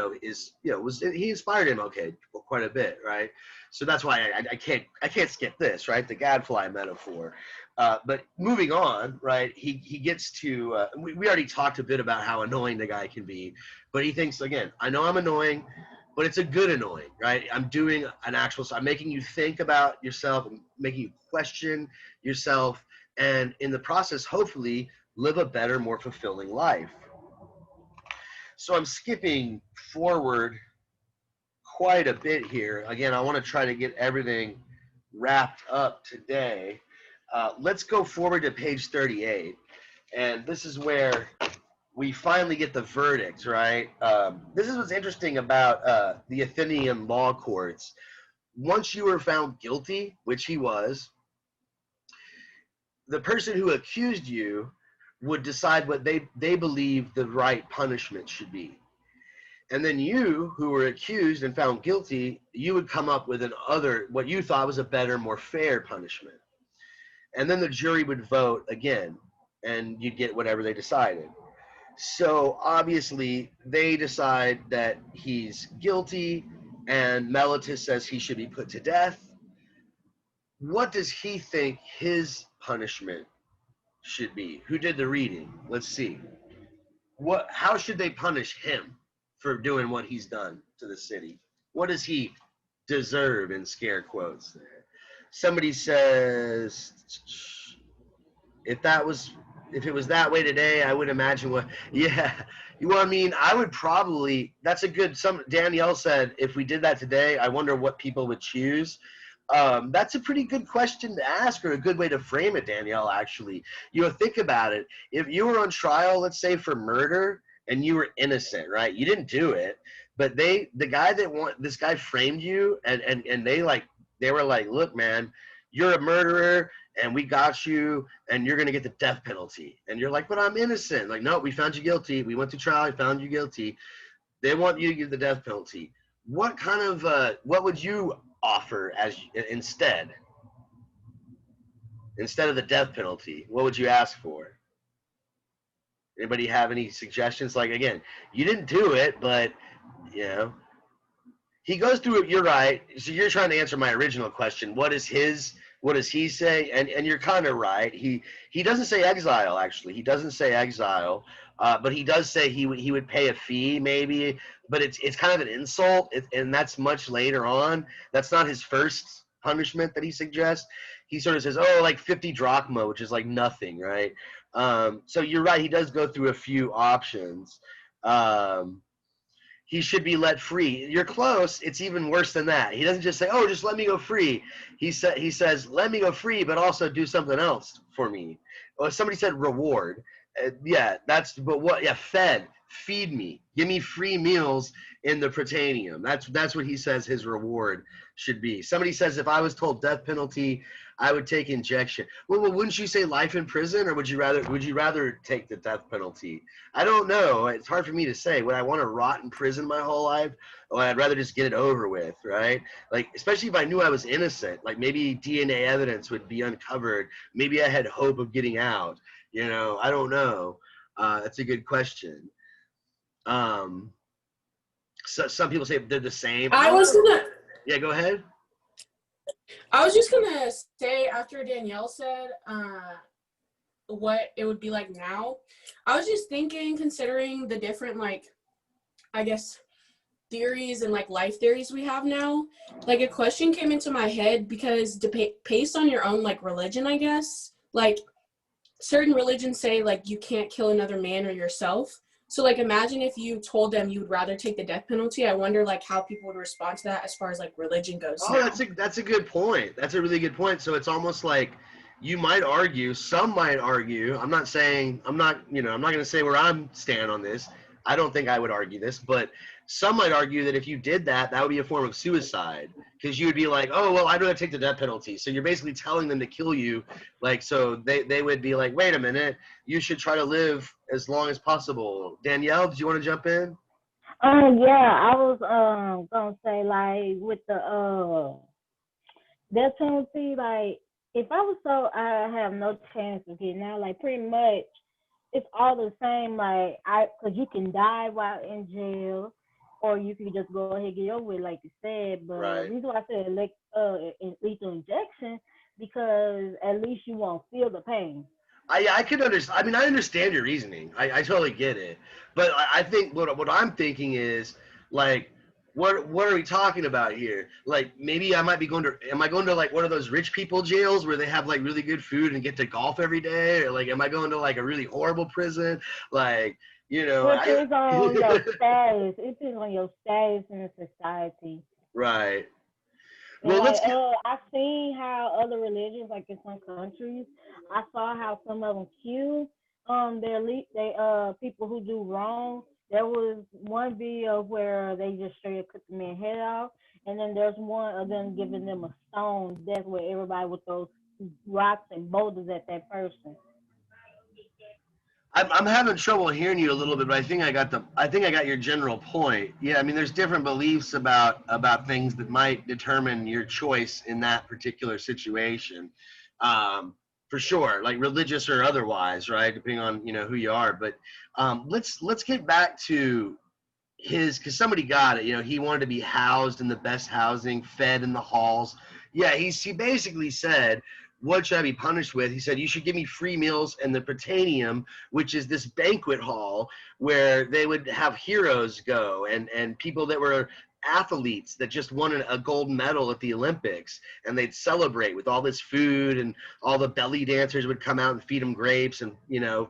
inspired MLK quite a bit, right? So that's why I can't skip this, right? The gadfly metaphor. But moving on, right? He gets to, we already talked a bit about how annoying the guy can be, but he thinks, again, I know I'm annoying, but it's a good annoying, right? I'm doing I'm making you think about yourself, I'm making you question yourself, and in the process, hopefully, live a better, more fulfilling life. So I'm skipping forward quite a bit here. Again, I want to try to get everything wrapped up today. Let's go forward to page 38, and this is where we finally get the verdict, right? This is what's interesting about the Athenian law courts. Once you were found guilty, which he was, the person who accused you would decide what they believe the right punishment should be. And then you, who were accused and found guilty, you would come up with what you thought was a better, more fair punishment. And then the jury would vote again, and you'd get whatever they decided. So obviously, they decide that he's guilty, and Meletus says he should be put to death. What does he think his punishment should be? Who did the reading? Let's see. How should they punish him for doing what he's done to the city? What does he deserve, in scare quotes there? Somebody says, if it was that way today, I would imagine yeah. Well, I mean, I would probably, Danielle said, if we did that today, I wonder what people would choose. That's a pretty good question to ask, or a good way to frame it, Danielle, actually. Think about it. If you were on trial, let's say for murder, and you were innocent, right? You didn't do it, but this guy framed you, and they were like, look, man, you're a murderer, and we got you, and you're going to get the death penalty. And you're like, but I'm innocent. Like, no, we found you guilty. We went to trial. We found you guilty. They want you to give the death penalty. What would you offer instead of the death penalty? What would you ask for? Anybody have any suggestions? Like, again, you didn't do it, but he goes through it. You're right. So you're trying to answer my original question. What does he say? And you're kind of right. He doesn't say exile, actually. He doesn't say exile, but he does say he would pay a fee, maybe. But it's kind of an insult, and that's much later on. That's not his first punishment that he suggests. He sort of says, oh, like 50 drachma, which is like nothing, right? So you're right. He does go through a few options. He should be let free. You're close. It's even worse than that. He doesn't just say, oh, just let me go free. He says, let me go free, but also do something else for me. Well, somebody said reward. Feed me. Give me free meals in the Prytaneum. That's what he says his reward should be. Somebody says, if I was told death penalty, I would take injection. Well, wouldn't you say life in prison, or would you rather take the death penalty? I don't know. It's hard for me to say. Would I want to rot in prison my whole life, or I'd rather just get it over with, right? Like, especially if I knew I was innocent, like maybe DNA evidence would be uncovered. Maybe I had hope of getting out. I don't know. That's a good question. So some people say they're the same. Yeah, go ahead. I was just gonna say, after Danielle said what it would be like now, I was just thinking, considering the different, I guess, theories and life theories we have now, a question came into my head, because based on your own religion, I guess, certain religions say you can't kill another man or yourself. So imagine if you told them you would rather take the death penalty. I wonder how people would respond to that as far as religion goes. Oh, that's a good point. That's a really good point. So it's almost like you might argue, some might argue, I'm not going to say where I'm standing on this. I don't think I would argue this, but some might argue that if you did that, that would be a form of suicide, because you would be like, oh, well, I'd rather take the death penalty. So you're basically telling them to kill you. So they would be like, wait a minute, you should try to live as long as possible. Danielle, did you want to jump in? Yeah, I was gonna say with the death penalty, if I was so I have no chance of getting out, pretty much it's all the same, because you can die while in jail, or you can just go ahead and get over with, like you said. But right. The reason why I said lethal injection, because at least you won't feel the pain. I could understand. I mean, I understand your reasoning. I totally get it. But I think what I'm thinking is, what are we talking about here? Maybe I might be going to, am I going to one of those rich people jails where they have really good food and get to golf every day? Or am I going to a really horrible prison? It depends on your status. It depends on your status in the society. Right. Well, I've seen how other religions, in some countries, I saw how some of them kill their people who do wrong. There was one video where they just straight up cut the man's head off, and then there's one of them giving them a stone. That's where everybody with those rocks and boulders at that person. I'm having trouble hearing you a little bit, but I think I got your general point. Yeah, I mean, there's different beliefs about things that might determine your choice in that particular situation, for sure, like religious or otherwise, right? Depending on who you are. But let's get back to because somebody got it. He wanted to be housed in the best housing, fed in the halls. Yeah, he basically said, what should I be punished with? He said, you should give me free meals in the Prytaneum, which is this banquet hall where they would have heroes go and people that were athletes that just won a gold medal at the Olympics, and they'd celebrate with all this food, and all the belly dancers would come out and feed them grapes and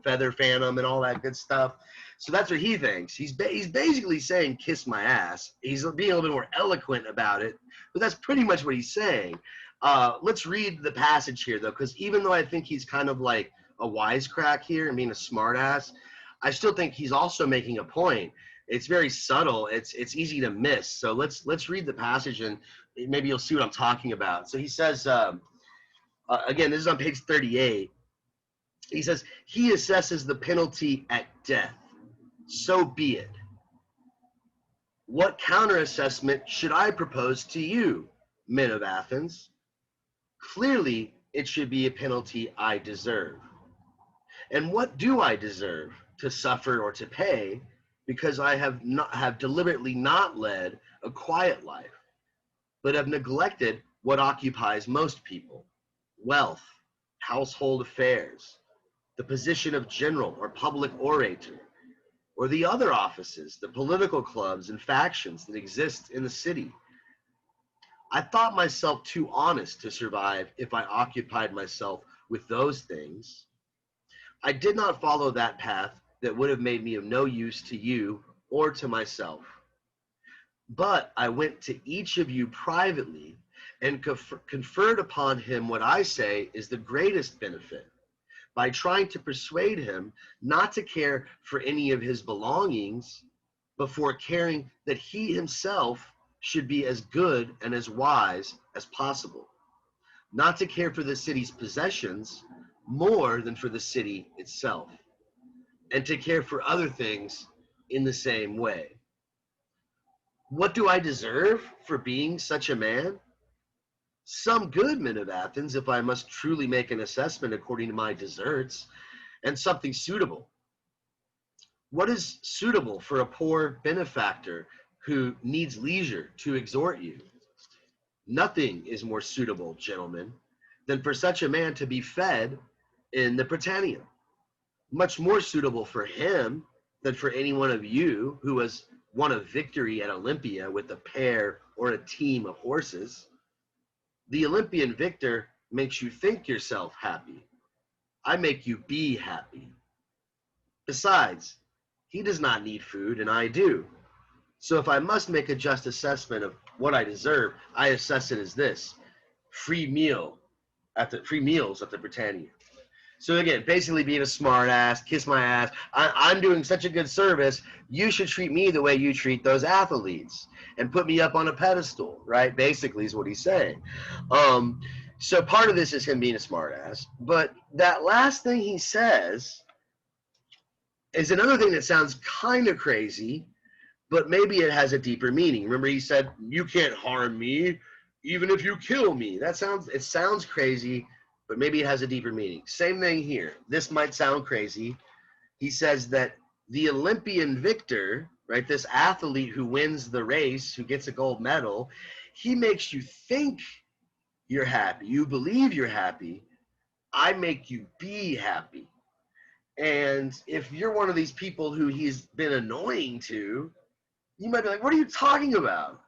feather fan them and all that good stuff. So that's what he thinks. He's basically saying, kiss my ass. He's being a little bit more eloquent about it, but that's pretty much what he's saying. Let's read the passage here, though, because even though I think he's kind of like a wisecrack here and being a smartass, I still think he's also making a point. It's very subtle. It's easy to miss. So let's read the passage, and maybe you'll see what I'm talking about. So he says, again, this is on page 38. He says, he assesses the penalty at death. So be it. What counter-assessment should I propose to you, men of Athens? Clearly, it should be a penalty I deserve. And what do I deserve? To suffer or to pay, because I have deliberately not led a quiet life, but have neglected what occupies most people: wealth, household affairs, the position of general or public orator, or the other offices, the political clubs and factions that exist in the city. I thought myself too honest to survive if I occupied myself with those things. I did not follow that path that would have made me of no use to you or to myself. But I went to each of you privately and conferred upon him what I say is the greatest benefit, by trying to persuade him not to care for any of his belongings, but for caring that he himself should be as good and as wise as possible, not to care for the city's possessions more than for the city itself, and to care for other things in the same way. What do I deserve for being such a man? Some good, men of Athens, if I must truly make an assessment according to my deserts, and something suitable. What is suitable for a poor benefactor who needs leisure to exhort you? Nothing is more suitable, gentlemen, than for such a man to be fed in the Prytaneum. Much more suitable for him than for any one of you who has won a victory at Olympia with a pair or a team of horses. The Olympian victor makes you think yourself happy. I make you be happy. Besides, he does not need food, and I do. So if I must make a just assessment of what I deserve, I assess it as this: free meals at the Prytaneum. So again, basically being a smart ass, kiss my ass. I'm doing such a good service. You should treat me the way you treat those athletes and put me up on a pedestal, right? Basically is what he's saying. So part of this is him being a smart ass. But that last thing he says is another thing that sounds kind of crazy, but maybe it has a deeper meaning. Remember, he said, you can't harm me even if you kill me. It sounds crazy, but maybe it has a deeper meaning. Same thing here. This might sound crazy. He says that the Olympian victor, right, this athlete who wins the race, who gets a gold medal, he makes you think you're happy. You believe you're happy. I make you be happy. And if you're one of these people who he's been annoying to, you might be like, what are you talking about?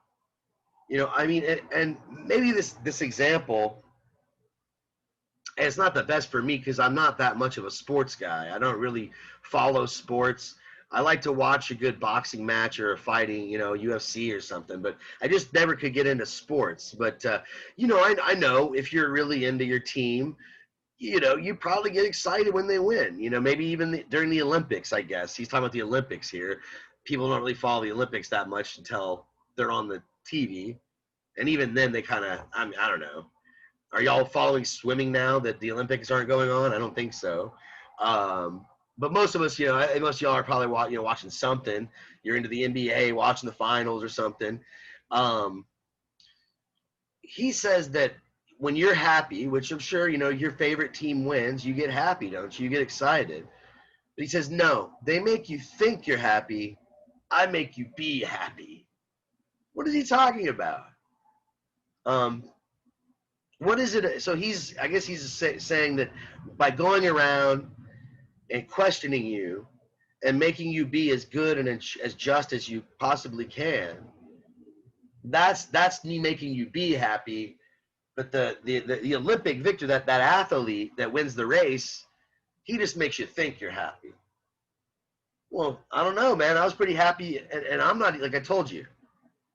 I mean, and maybe this example, and it's not the best for me because I'm not that much of a sports guy. I don't really follow sports. I like to watch a good boxing match or a fighting, UFC or something, but I just never could get into sports. But, I know if you're really into your team, you probably get excited when they win. Maybe even during the Olympics, I guess. He's talking about the Olympics here. People don't really follow the Olympics that much until they're on the TV. And even then they kind of, I don't know. Are y'all following swimming now that the Olympics aren't going on? I don't think so. but most of us, most of y'all are probably watching something. You're into the NBA, watching the finals or something. He says that when you're happy, which I'm sure, your favorite team wins, you get happy, don't you? You get excited. But he says, no, they make you think you're happy. I make you be happy. What is he talking about? What is it? So I guess he's saying that by going around and questioning you and making you be as good and as just as you possibly can, that's me making you be happy. But the Olympic victor, that athlete that wins the race, he just makes you think you're happy. Well, I don't know, man. I was pretty happy, and I'm not, like I told you,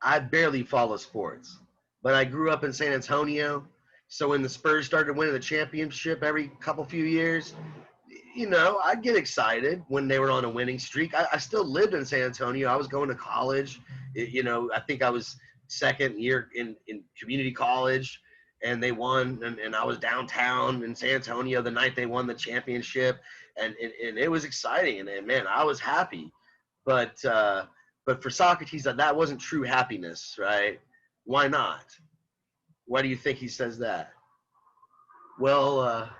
I barely follow sports. But I grew up in San Antonio, so when the Spurs started winning the championship every few years, I'd get excited when they were on a winning streak. I still lived in San Antonio. I was going to college. I think I was second year in community college, and they won, and I was downtown in San Antonio the night they won the championship, and it was exciting, and man, I was happy. But for Socrates, that wasn't true happiness, right? Why not? Why do you think he says that? Well,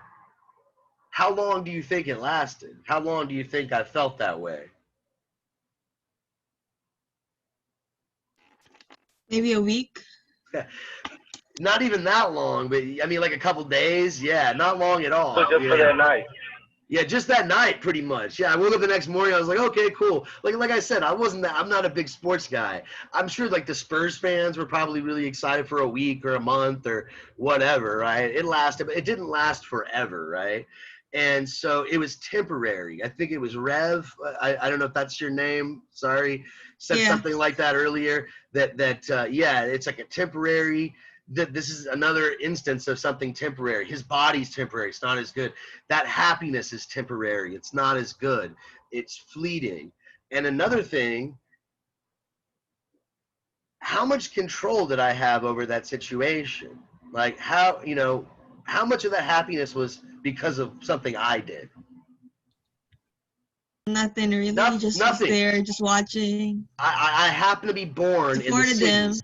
how long do you think it lasted? How long do you think I felt that way? Maybe a week. Not even that long, but I mean, like a couple days. Yeah, not long at all. So just for that night. Yeah, just that night, pretty much. Yeah, I woke up the next morning. I was like, okay, cool. Like I said, I'm not a big sports guy. I'm sure like the Spurs fans were probably really excited for a week or a month or whatever, right? It lasted, but it didn't last forever, right? And so it was temporary. I think it was Rev. I don't know if that's your name. Sorry, said something like that earlier. That it's like a temporary. This is another instance of something temporary. His body's temporary. It's not as good. That happiness is temporary. It's not as good. It's fleeting. And another thing, how much control did I have over that situation? Like how much of that happiness was because of something I did? Nothing really. Nothing. Just there, just watching. I happen to be born in the city. Them.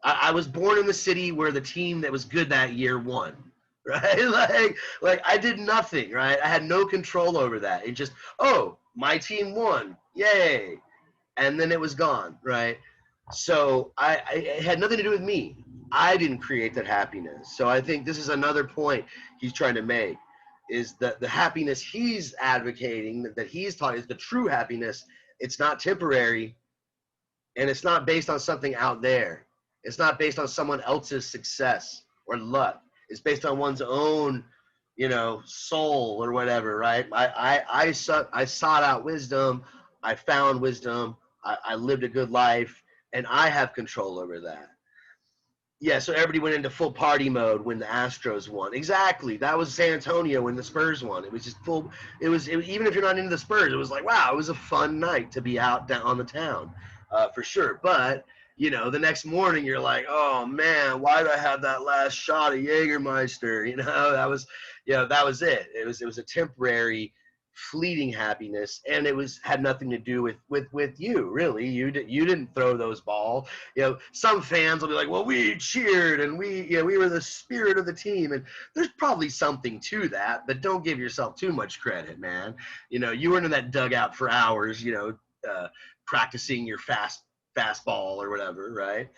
I was born in the city where the team that was good that year won, right? Like I did nothing, right? I had no control over that. It just, my team won, yay, and then it was gone, right? So it had nothing to do with me. I didn't create that happiness. So I think this is another point he's trying to make, is that the happiness he's advocating, that he's taught, is the true happiness. It's not temporary, and it's not based on something out there. It's not based on someone else's success or luck. It's based on one's own, soul or whatever, right? I sought out wisdom. I found wisdom. I lived a good life, and I have control over that. Yeah, so everybody went into full party mode when the Astros won. Exactly. That was San Antonio when the Spurs won. It was just full. Even if you're not into the Spurs, it was like, wow, it was a fun night to be out down on the town, for sure. But the next morning you're like, oh man, why did I have that last shot of Jägermeister? That was it. It was a temporary, fleeting happiness, and it had nothing to do with you, really. You didn't throw those balls. Some fans will be like, well, we cheered and we were the spirit of the team, and there's probably something to that, but don't give yourself too much credit, man. You weren't in that dugout for hours, practicing your fastball or whatever, right?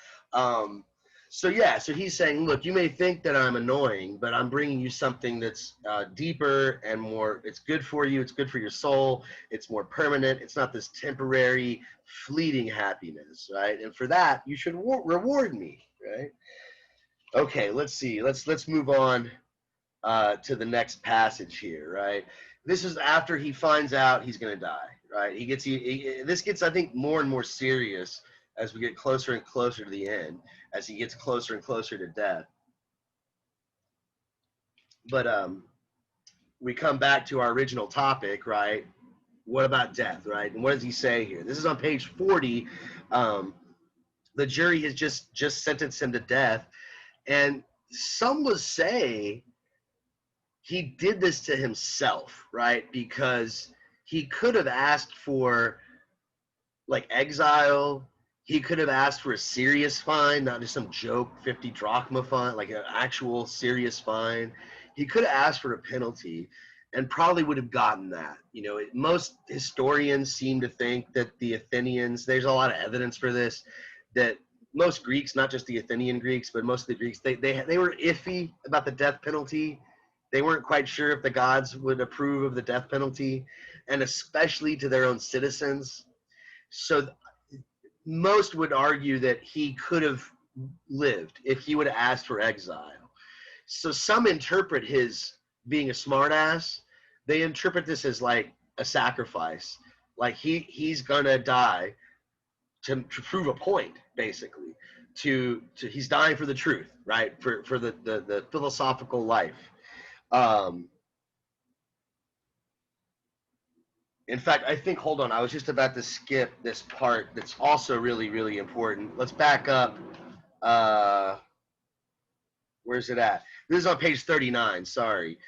So he's saying, look, you may think that I'm annoying, but I'm bringing you something that's deeper and more, it's good for you, it's good for your soul, it's more permanent, it's not this temporary, fleeting happiness, right? And for that, you should reward me, right? Okay, let's see, let's move on to the next passage here, right? This is after he finds out he's going to die, right? This gets, I think, more and more serious as we get closer and closer to the end, as he gets closer and closer to death. But we come back to our original topic, right? What about death, right? And what does he say here? This is on page 40. The jury has just sentenced him to death. And some would say he did this to himself, right? Because he could have asked for like exile. He could have asked for a serious fine, not just some joke 50 drachma fine, like an actual serious fine. He could have asked for a penalty and probably would have gotten that. You know, most historians seem to think that the Athenians, there's a lot of evidence for this, that most Greeks, not just the Athenian Greeks, but most of the Greeks, they were iffy about the death penalty. They weren't quite sure if the gods would approve of the death penalty, and especially to their own citizens. So most would argue that he could have lived if he would have asked for exile. So some interpret his being a smartass. They interpret this as like a sacrifice, like he's gonna die to prove a point, basically. To he's dying for the truth, right? For the philosophical life. In fact, I think, hold on, I was just about to skip this part that's also really, really important. Let's back up. Where's it at? This is on page 39, sorry.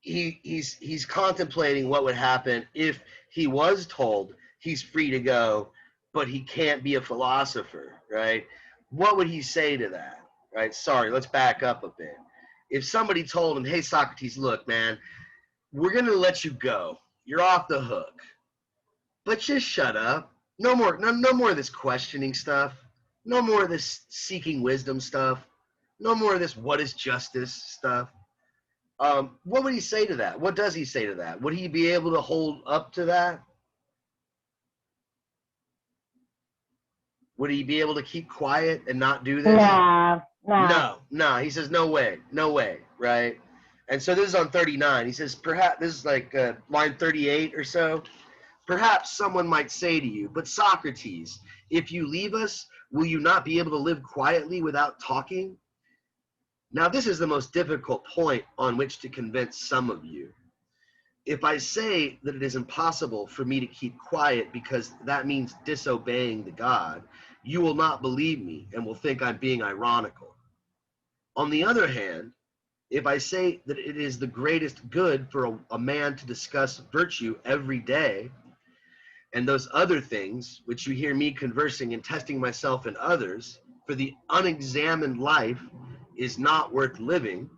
He's contemplating what would happen if he was told he's free to go, but he can't be a philosopher, right? What would he say to that, right? Sorry, let's back up a bit. If somebody told him, hey, Socrates, look, man, we're going to let you go. You're off the hook. But just shut up. No more of this questioning stuff. No more of this seeking wisdom stuff. No more of this what is justice stuff. What would he say to that? What does he say to that? Would he be able to hold up to that? Would he be able to keep quiet and not do this? No. He says, no way, right? And so this is on 39. He says, perhaps, this is like line 38 or so. Perhaps someone might say to you, but Socrates, if you leave us, will you not be able to live quietly without talking? Now, this is the most difficult point on which to convince some of you. If I say that it is impossible for me to keep quiet because that means disobeying the God, you will not believe me and will think I'm being ironical. On the other hand, if I say that it is the greatest good for a man to discuss virtue every day, and those other things which you hear me conversing and testing myself in others, for the unexamined life is not worth living,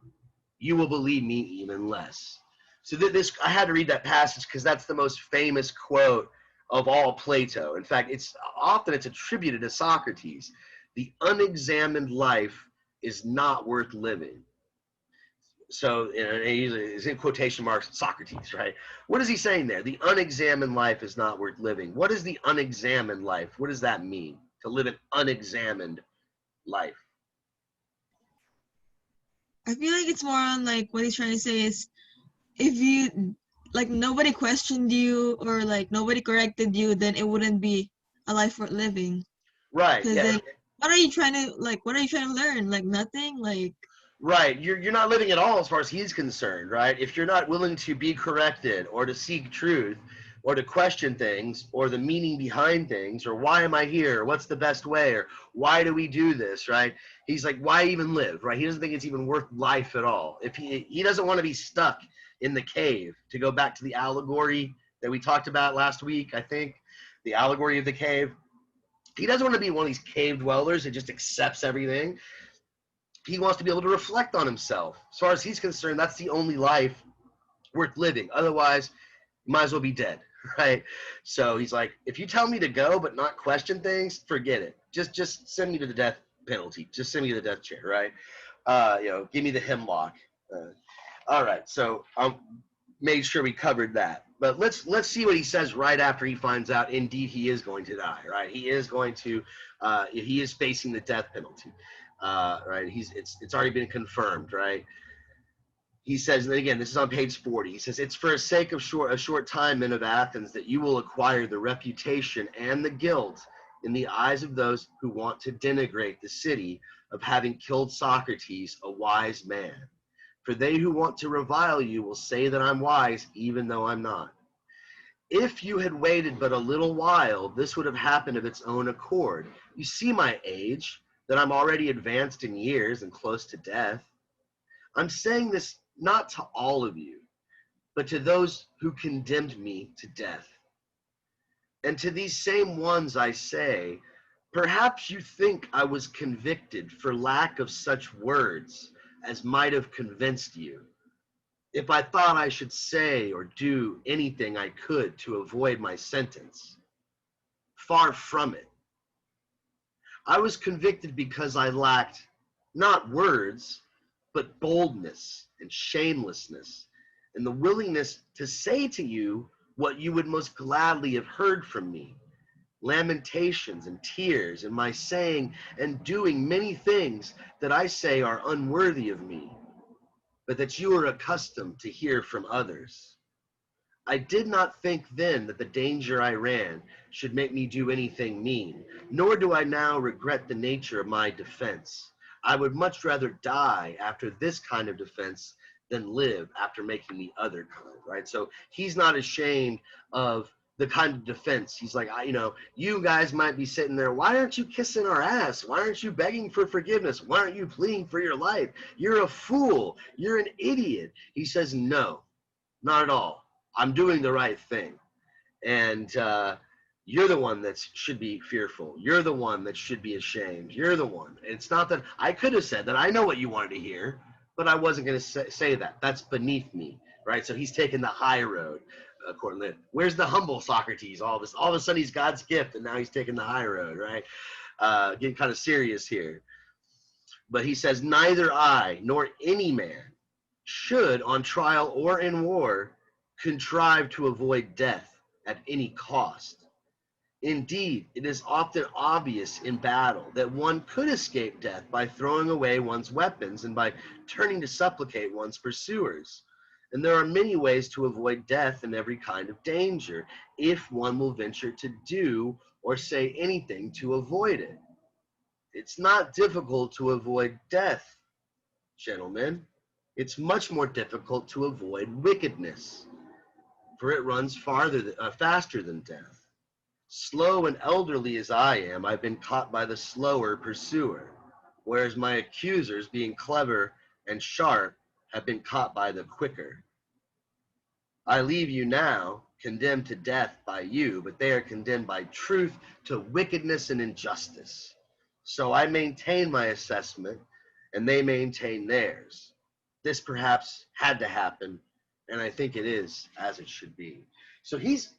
you will believe me even less. So this, I had to read that passage because that's the most famous quote of all Plato. In fact, it's attributed to Socrates. The unexamined life is not worth living. So it's in quotation marks, Socrates, right? What is he saying there? The unexamined life is not worth living. What is the unexamined life? What does that mean, to live an unexamined life? I feel like it's more on like what he's trying to say is if you like nobody questioned you or like nobody corrected you, then it wouldn't be a life worth living. Right. Yeah. Then, what are you trying to learn? Like nothing? Like right. You're not living at all as far as he's concerned, right? If you're not willing to be corrected or to seek truth or to question things or the meaning behind things or why am I here? Or what's the best way? Or why do we do this, right? He's like, why even live, right? He doesn't think it's even worth life at all. If he doesn't want to be stuck in the cave, to go back to the allegory that we talked about last week, I think, the allegory of the cave. He doesn't want to be one of these cave dwellers that just accepts everything. He wants to be able to reflect on himself. As far as he's concerned, that's the only life worth living. Otherwise, you might as well be dead, right? So he's like, if you tell me to go but not question things, forget it. Just send me to the death penalty. Just send me to the death chair, right? Give me the hemlock. All right, so I made sure we covered that. But let's see what he says right after he finds out indeed he is going to die, right? He is going to, he is facing the death penalty, right? It's already been confirmed, right? He says, and again, this is on page 40. He says, it's for a sake of a short time, men of Athens, that you will acquire the reputation and the guilt in the eyes of those who want to denigrate the city of having killed Socrates, a wise man. For they who want to revile you will say that I'm wise, even though I'm not. If you had waited but a little while, this would have happened of its own accord. You see my age, that I'm already advanced in years and close to death. I'm saying this not to all of you, but to those who condemned me to death. And to these same ones I say, perhaps you think I was convicted for lack of such words as might have convinced you, if I thought I should say or do anything I could to avoid my sentence. Far from it. I was convicted because I lacked not words, but boldness and shamelessness, and the willingness to say to you what you would most gladly have heard from me. Lamentations and tears, and my saying and doing many things that I say are unworthy of me, but that you are accustomed to hear from others. I did not think then that the danger I ran should make me do anything mean, nor do I now regret the nature of my defense. I would much rather die after this kind of defense than live after making the other kind, right? So he's not ashamed of the kind of defense. He's like, you guys might be sitting there, why aren't you kissing our ass? Why aren't you begging for forgiveness? Why aren't you pleading for your life? You're a fool. You're an idiot. He says, no, not at all. I'm doing the right thing. And you're the one that should be fearful. You're the one that should be ashamed. You're the one. It's not that I could have said that. I know what you wanted to hear, but I wasn't going to say that. That's beneath me, right? So he's taking the high road. According to, where's the humble Socrates? All of a sudden he's God's gift, and now he's taking the high road, right? Getting kind of serious here. But he says, neither I nor any man should, on trial or in war, contrive to avoid death at any cost. Indeed, it is often obvious in battle that one could escape death by throwing away one's weapons and by turning to supplicate one's pursuers. And there are many ways to avoid death and every kind of danger, if one will venture to do or say anything to avoid it. It's not difficult to avoid death, gentlemen. It's much more difficult to avoid wickedness, for it runs faster than death. Slow and elderly as I am, I've been caught by the slower pursuer, whereas my accusers, being clever and sharp, have been caught by the quicker. I leave you now, condemned to death by you, but they are condemned by truth to wickedness and injustice. So I maintain my assessment, and they maintain theirs. This perhaps had to happen, and I think it is as it should be. So he's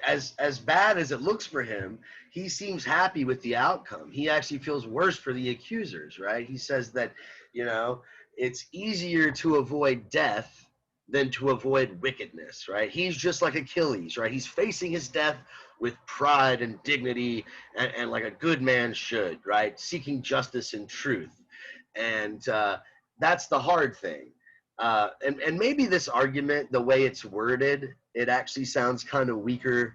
as bad as it looks for him, he seems happy with the outcome. He actually feels worse for the accusers, right? He says that, it's easier to avoid death than to avoid wickedness, right? He's just like Achilles, right? He's facing his death with pride and dignity and like a good man should, right? Seeking justice and truth. And that's the hard thing. And maybe this argument, the way it's worded, it actually sounds kind of weaker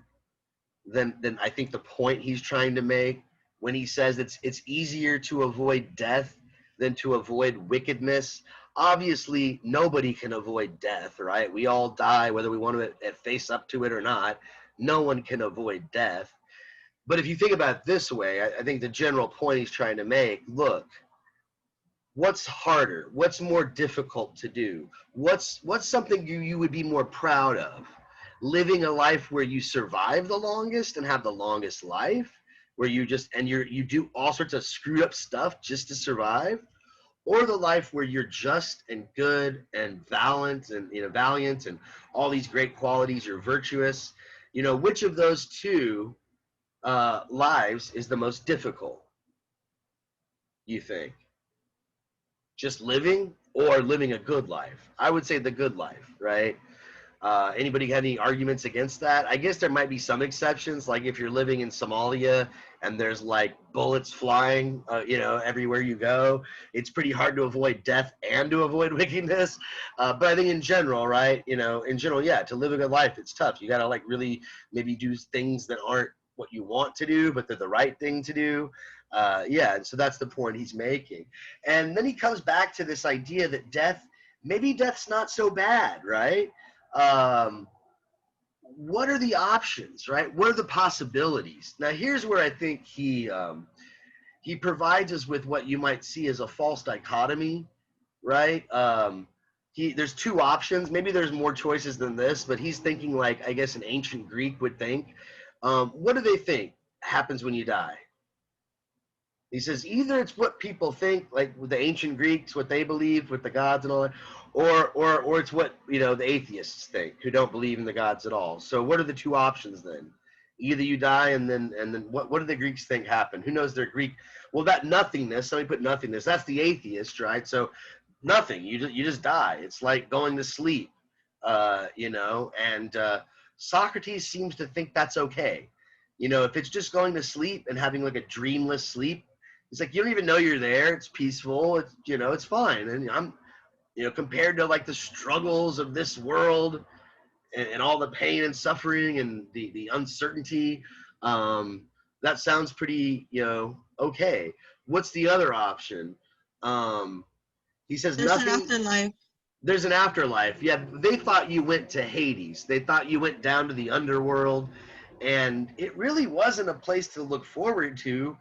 than I think the point he's trying to make when he says it's easier to avoid death than to avoid wickedness. Obviously, nobody can avoid death, right? We all die, whether we want to face up to it or not. No one can avoid death. But if you think about it this way, I think the general point he's trying to make, look, what's harder? What's more difficult to do? What's something you would be more proud of? Living a life where you survive the longest and have the longest life, where you do all sorts of screwed up stuff just to survive, or the life where you're just and good and valiant and all these great qualities, you're virtuous. Which of those two lives is the most difficult, you think? Just living or living a good life? I would say the good life, right? Anybody have any arguments against that? I guess there might be some exceptions, like if you're living in Somalia and there's like bullets flying, everywhere you go, it's pretty hard to avoid death and to avoid wickedness. But I think in general, right, yeah, to live a good life, it's tough. You got to like really maybe do things that aren't what you want to do, but they're the right thing to do. So that's the point he's making. And then he comes back to this idea that maybe death's not so bad, right? What are the options, right? What are the possibilities? Now, here's where I think he provides us with what you might see as a false dichotomy, right? there's two options. Maybe there's more choices than this, but he's thinking like I guess an ancient Greek would think. What do they think happens when you die? He says either it's what people think, like with the ancient Greeks, what they believed with the gods and all that, or it's what the atheists think who don't believe in the gods at all. So what are the two options then? Either you die and then what do the Greeks think happened? Who knows their Greek? Well, that nothingness. Somebody put nothingness. That's the atheist, right? So nothing. You just die. It's like going to sleep, And Socrates seems to think that's okay. If it's just going to sleep and having like a dreamless sleep, it's like you don't even know you're there. It's peaceful. It's fine. And I'm, compared to like the struggles of this world and all the pain and suffering and the uncertainty, that sounds pretty, okay. What's the other option? He says There's nothing. an afterlife. There's an afterlife. Yeah, they thought you went to Hades. They thought you went down to the underworld, and it really wasn't a place to look forward to.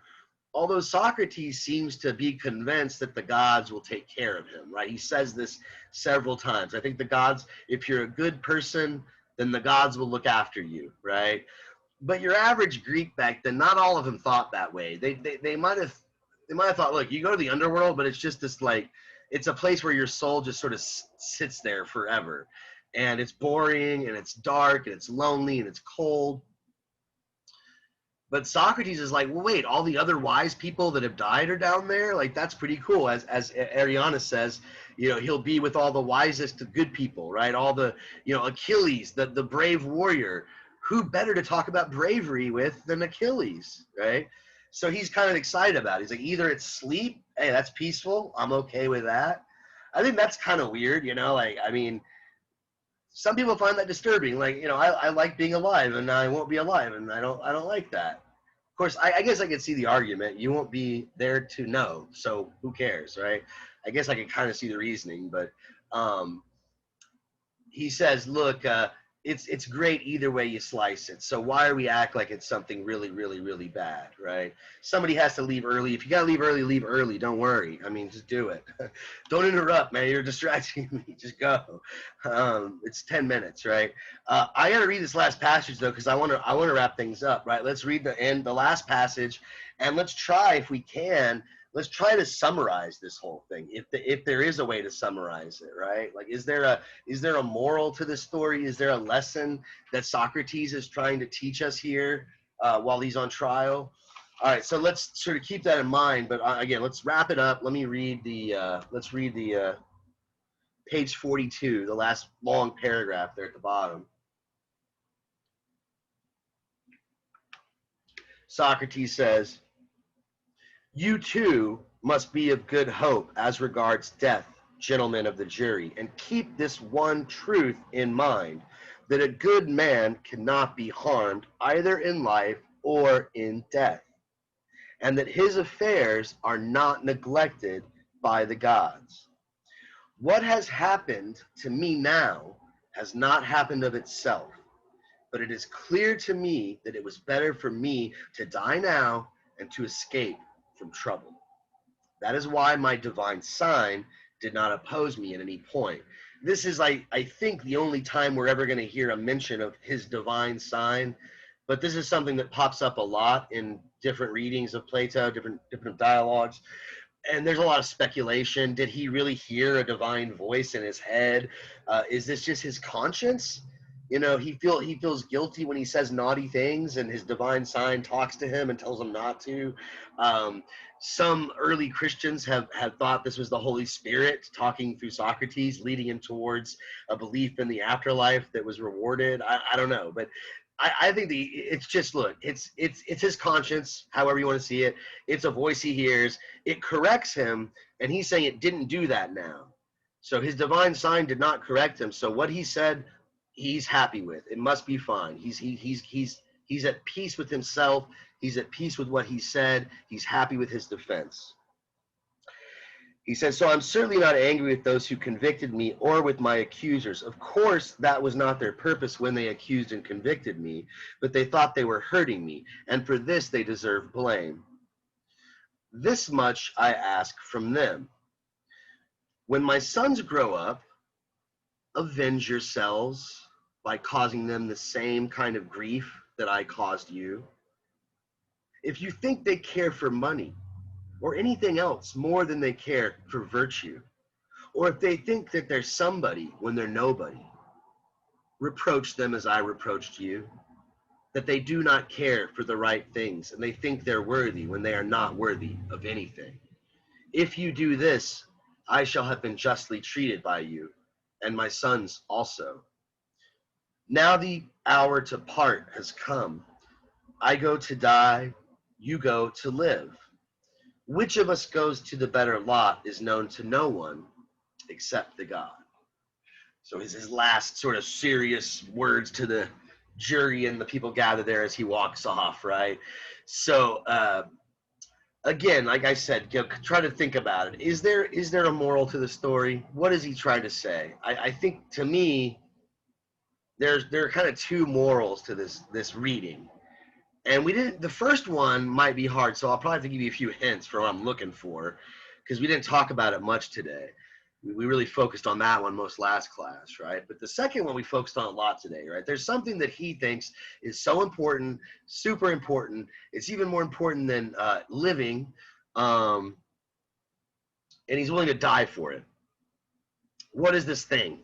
Although Socrates seems to be convinced that the gods will take care of him, right? He says this several times. I think the gods, if you're a good person, then the gods will look after you, right? But your average Greek back then, not all of them thought that way. They might have thought, look, you go to the underworld, but it's just this like, it's a place where your soul just sort of sits there forever. And it's boring, and it's dark, and it's lonely, and it's cold. But Socrates is like, well, wait, all the other wise people that have died are down there? Like, that's pretty cool. As Ariana says, he'll be with all the wisest of good people, right? All the, Achilles, the brave warrior. Who better to talk about bravery with than Achilles, right? So he's kind of excited about it. He's like, either it's sleep, hey, that's peaceful, I'm okay with that. I think that's kind of weird, some people find that disturbing. Like, I like being alive, and I won't be alive, and I don't like that. Of course, I guess I could see the argument. You won't be there to know, so who cares, right? I guess I can kind of see the reasoning, but he says, look, it's great either way you slice it. So why do we act like it's something really, really, really bad, right? Somebody has to leave early. If you got to leave early, leave early. Don't worry. Just do it. Don't interrupt, man. You're distracting me. Just go. It's 10 minutes, right? I got to read this last passage, though, because I want to wrap things up, right? Let's read the last passage, and let's try, if we can, let's try to summarize this whole thing, if there is a way to summarize it, right? Like, is there a moral to this story? Is there a lesson that Socrates is trying to teach us here while he's on trial? All right, so let's sort of keep that in mind. But again, let's wrap it up. Let me read the page 42, the last long paragraph there at the bottom. Socrates says, "You too must be of good hope as regards death, gentlemen of the jury, and keep this one truth in mind, that a good man cannot be harmed either in life or in death, and that his affairs are not neglected by the gods. What has happened to me now has not happened of itself, but it is clear to me that it was better for me to die now and to escape from trouble. That is why my divine sign did not oppose me at any point." This is, I think, the only time we're ever going to hear a mention of his divine sign, but this is something that pops up a lot in different readings of Plato, different dialogues, and there's a lot of speculation. Did he really hear a divine voice in his head? Is this just his conscience? He feels guilty when he says naughty things, and his divine sign talks to him and tells him not to. Some early Christians have thought this was the Holy Spirit talking through Socrates, leading him towards a belief in the afterlife that was rewarded. I don't know, but I think it's just, look, it's his conscience, however you want to see it. It's a voice he hears. It corrects him, and he's saying it didn't do that now. So his divine sign did not correct him. So what he said, he's happy with. It must be fine. He's at peace with himself. He's at peace with what he said. He's happy with his defense. He says, "So I'm certainly not angry with those who convicted me or with my accusers. Of course, that was not their purpose when they accused and convicted me, but they thought they were hurting me, and for this they deserve blame. This much I ask from them. When my sons grow up, avenge yourselves by causing them the same kind of grief that I caused you. If you think they care for money or anything else more than they care for virtue, or if they think that they're somebody when they're nobody, reproach them as I reproached you, that they do not care for the right things and they think they're worthy when they are not worthy of anything. If you do this, I shall have been justly treated by you, and my sons also. Now the hour to part has come. I go to die, you go to live. Which of us goes to the better lot is known to no one except the God. So his last sort of serious words to the jury and the people gathered there as he walks off, right? So again, like I said, try to think about it. Is there a moral to the story? What is he trying to say? I think, to me, there are kind of two morals to this reading. And the first one might be hard, so I'll probably have to give you a few hints for what I'm looking for, because we didn't talk about it much today. We really focused on that one most last class, right? But the second one we focused on a lot today, right? There's something that he thinks is so important, super important. It's even more important than living, and he's willing to die for it. What is this thing?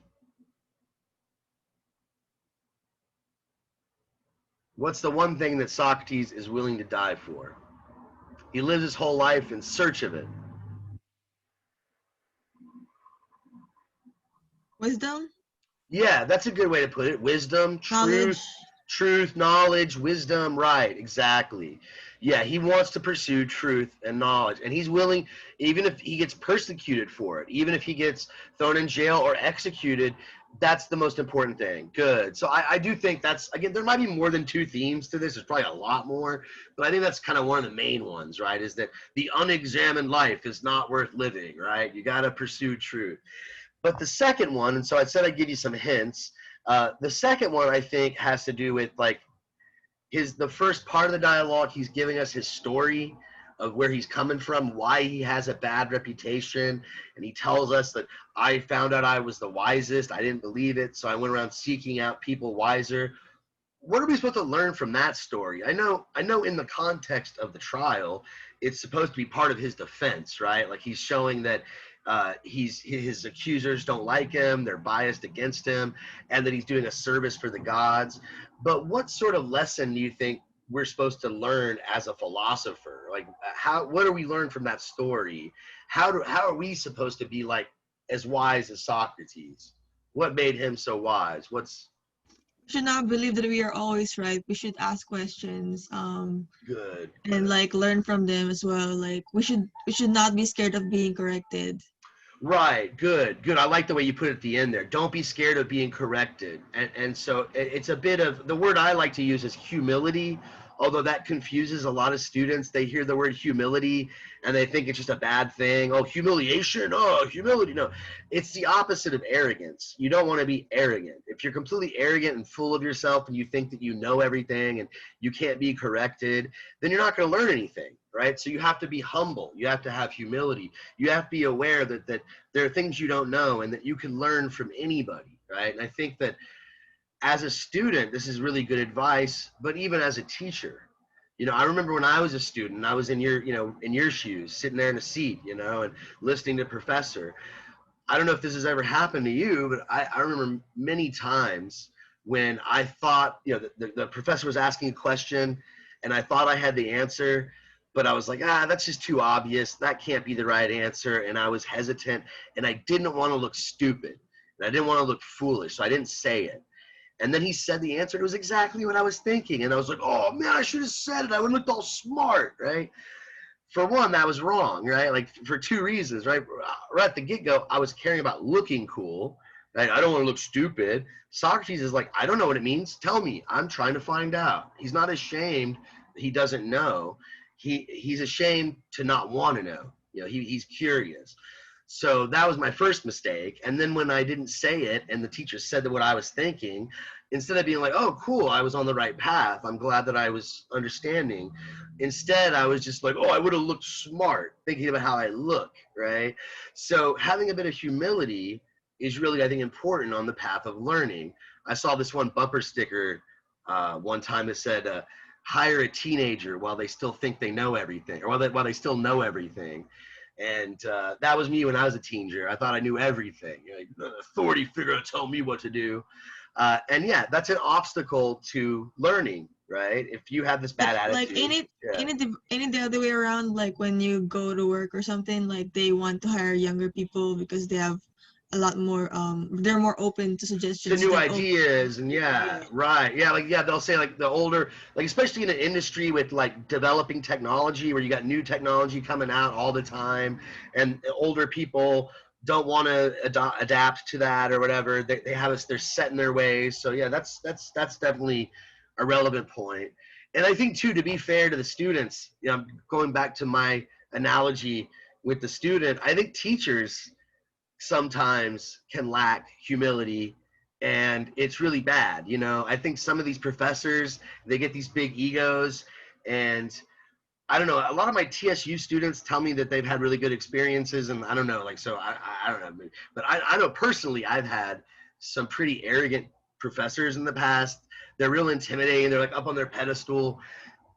What's the one thing that Socrates is willing to die for? He lives his whole life in search of it. Wisdom? Yeah, that's a good way to put it. Wisdom, Knowledge. truth, knowledge, wisdom, right, exactly. Yeah, he wants to pursue truth and knowledge, and he's willing, even if he gets persecuted for it, even if he gets thrown in jail or executed, that's the most important thing. Good. So I do think that's, again, there might be more than two themes to this. There's probably a lot more, but I think that's kind of one of the main ones, right, is that the unexamined life is not worth living, right? You got to pursue truth. But the second one, and so I said I'd give you some hints, the second one I think has to do with like the first part of the dialogue. He's giving us his story of where he's coming from, why he has a bad reputation, and he tells us that I found out I was the wisest. I didn't believe it, so I went around seeking out people wiser. What are we supposed to learn from that story? I know in the context of the trial, it's supposed to be part of his defense, right? Like he's showing that his accusers don't like him, they're biased against him, and that he's doing a service for the gods. But what sort of lesson do you think we're supposed to learn as a philosopher? Like what do we learn from that story? How are we supposed to be like as wise as Socrates? What made him so wise? We should not believe that we are always right. We should ask questions. Good. And like learn from them as well. Like we should not be scared of being corrected. Right. Good. I like the way you put it at the end there. Don't be scared of being corrected. And so it's a bit of, the word I like to use is humility, although that confuses a lot of students. They hear the word humility and they think it's just a bad thing. Oh, humiliation. Oh, humility. No, it's the opposite of arrogance. You don't want to be arrogant. If you're completely arrogant and full of yourself and you think that you know everything and you can't be corrected, then you're not going to learn anything, right? So you have to be humble. You have to have humility. You have to be aware that there are things you don't know and that you can learn from anybody, right? And I think that as a student, this is really good advice, but even as a teacher, I remember when I was a student, I was in your shoes, sitting there in a seat, and listening to professor. I don't know if this has ever happened to you, but I remember many times when I thought, the professor was asking a question and I thought I had the answer, but I was like, that's just too obvious. That can't be the right answer. And I was hesitant and I didn't want to look stupid and I didn't want to look foolish. So I didn't say it. And then he said the answer. It was exactly what I was thinking. And I was like, oh, man, I should have said it. I would have looked all smart, right? For one, that was wrong, right? Like for two reasons, right? Right at the get-go, I was caring about looking cool, right? I don't want to look stupid. Socrates is like, I don't know what it means. Tell me. I'm trying to find out. He's not ashamed that he doesn't know. He's ashamed to not want to know. He's curious. So that was my first mistake. And then when I didn't say it and the teacher said what I was thinking, instead of being like, oh, cool, I was on the right path, I'm glad that I was understanding. Instead, I was just like, oh, I would have looked smart, thinking about how I look, right? So having a bit of humility is really, I think, important on the path of learning. I saw this one bumper sticker one time that said, hire a teenager while they still think they know everything, or while they still know everything. And that was me when I was a teenager. I thought I knew everything. Like, the authority figure to tell me what to do. And yeah, that's an obstacle to learning, right? If you have this bad attitude. Like, ain't it the other way around? Like, when you go to work or something, like, they want to hire younger people because they have a lot more, they're more open to To suggestions. new They're ideas, and yeah, right, yeah, like, yeah, they'll say, like, the older, like, especially in an industry with, like, developing technology where you got new technology coming out all the time, and older people don't want to adapt to that or whatever. They have us, they're set in their ways. So yeah, that's definitely a relevant point. And I think too, to be fair to the students, you know, going back to my analogy with the student, I think teachers sometimes can lack humility, and it's really bad. You know, I think some of these professors, they get these big egos, and I don't know, a lot of my TSU students tell me that they've had really good experiences, and I don't know, like, so I don't know, but I know personally I've had some pretty arrogant professors in the past. They're real intimidating. They're like up on their pedestal.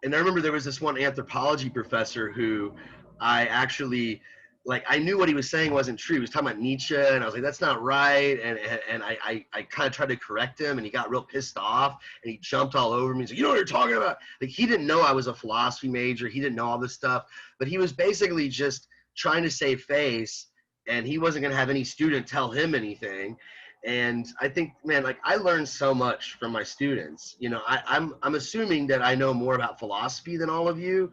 And I remember there was this one anthropology professor who I actually, like, I knew what he was saying wasn't true. He was talking about Nietzsche, and I was like, that's not right. And I kind of tried to correct him, and he got real pissed off, and he jumped all over me. He's like, you know what you're talking about? Like, he didn't know I was a philosophy major. He didn't know all this stuff, but he was basically just trying to save face, and he wasn't going to have any student tell him anything. And I think, man, like, I learned so much from my students. You know, I'm assuming that I know more about philosophy than all of you,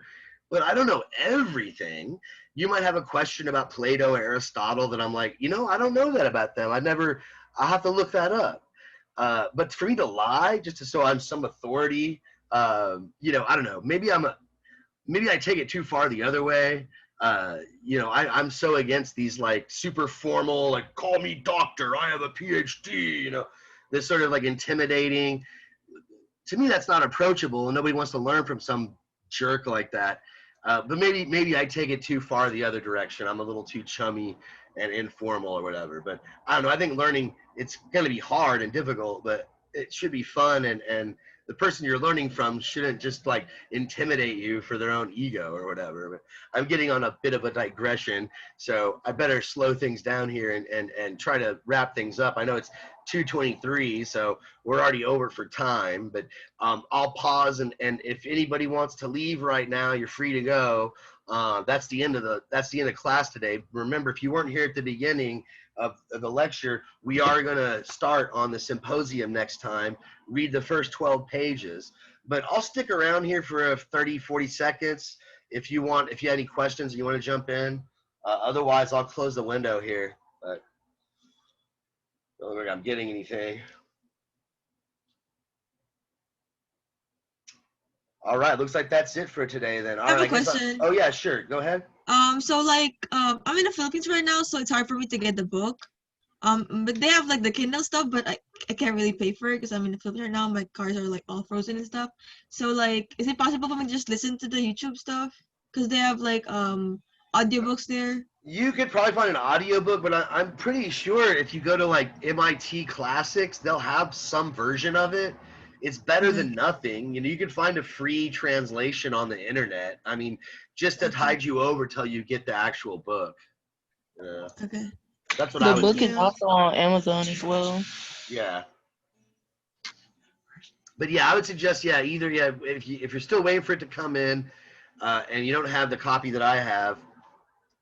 but I don't know everything. You might have a question about Plato or Aristotle that I'm like, you know, I don't know that about them. I'll have to look that up. But for me to lie just to so I'm some authority, you know, I don't know. Maybe I take it too far the other way. You know, I'm so against these, like, super formal, like, call me doctor, I have a PhD, you know, this sort of, like, intimidating. To me, that's not approachable, and nobody wants to learn from some jerk like that. But maybe I take it too far the other direction. I'm a little too chummy and informal or whatever. But I don't know. I think learning, it's going to be hard and difficult, but it should be fun. And the person you're learning from shouldn't just, like, intimidate you for their own ego or whatever. But I'm getting on a bit of a digression, so I better slow things down here and try to wrap things up. I know it's 2:23, so we're already over for time, but I'll pause, and if anybody wants to leave right now, you're free to go. That's the end of class today. Remember, if you weren't here at the beginning of the lecture, we are going to start on the symposium next time. Read the first 12 pages, but I'll stick around here for 30-40 seconds if you have any questions and you want to jump in. Otherwise, I'll close the window here. But I don't think I'm getting anything. All right, looks like that's it for today then. All I have right, a question. Oh yeah, sure. Go ahead. So, like, I'm in the Philippines right now, so it's hard for me to get the book. But they have, like, the Kindle stuff, but I can't really pay for it because I'm in the Philippines right now. My cars are, like, all frozen and stuff. So, like, is it possible for me to just listen to the YouTube stuff? Because they have, like, audiobooks there. You could probably find an audiobook, but I'm pretty sure if you go to, like, MIT Classics, they'll have some version of it. It's better than nothing. You know, you can find a free translation on the internet. I mean, just to tide you over till you get the actual book. Okay. That's what I The would book do. is also on Amazon as well. Yeah. But yeah, I would suggest, either if you're still waiting for it to come in, and you don't have the copy that I have,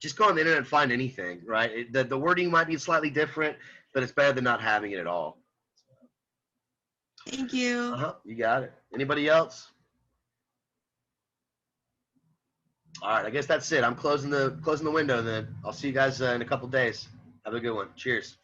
just go on the internet and find anything, right? The wording might be slightly different, but it's better than not having it at all. Thank you. You got it. Anybody else? All right, I guess that's it. I'm closing the window then. I'll see you guys in a couple days. Have a good one. Cheers.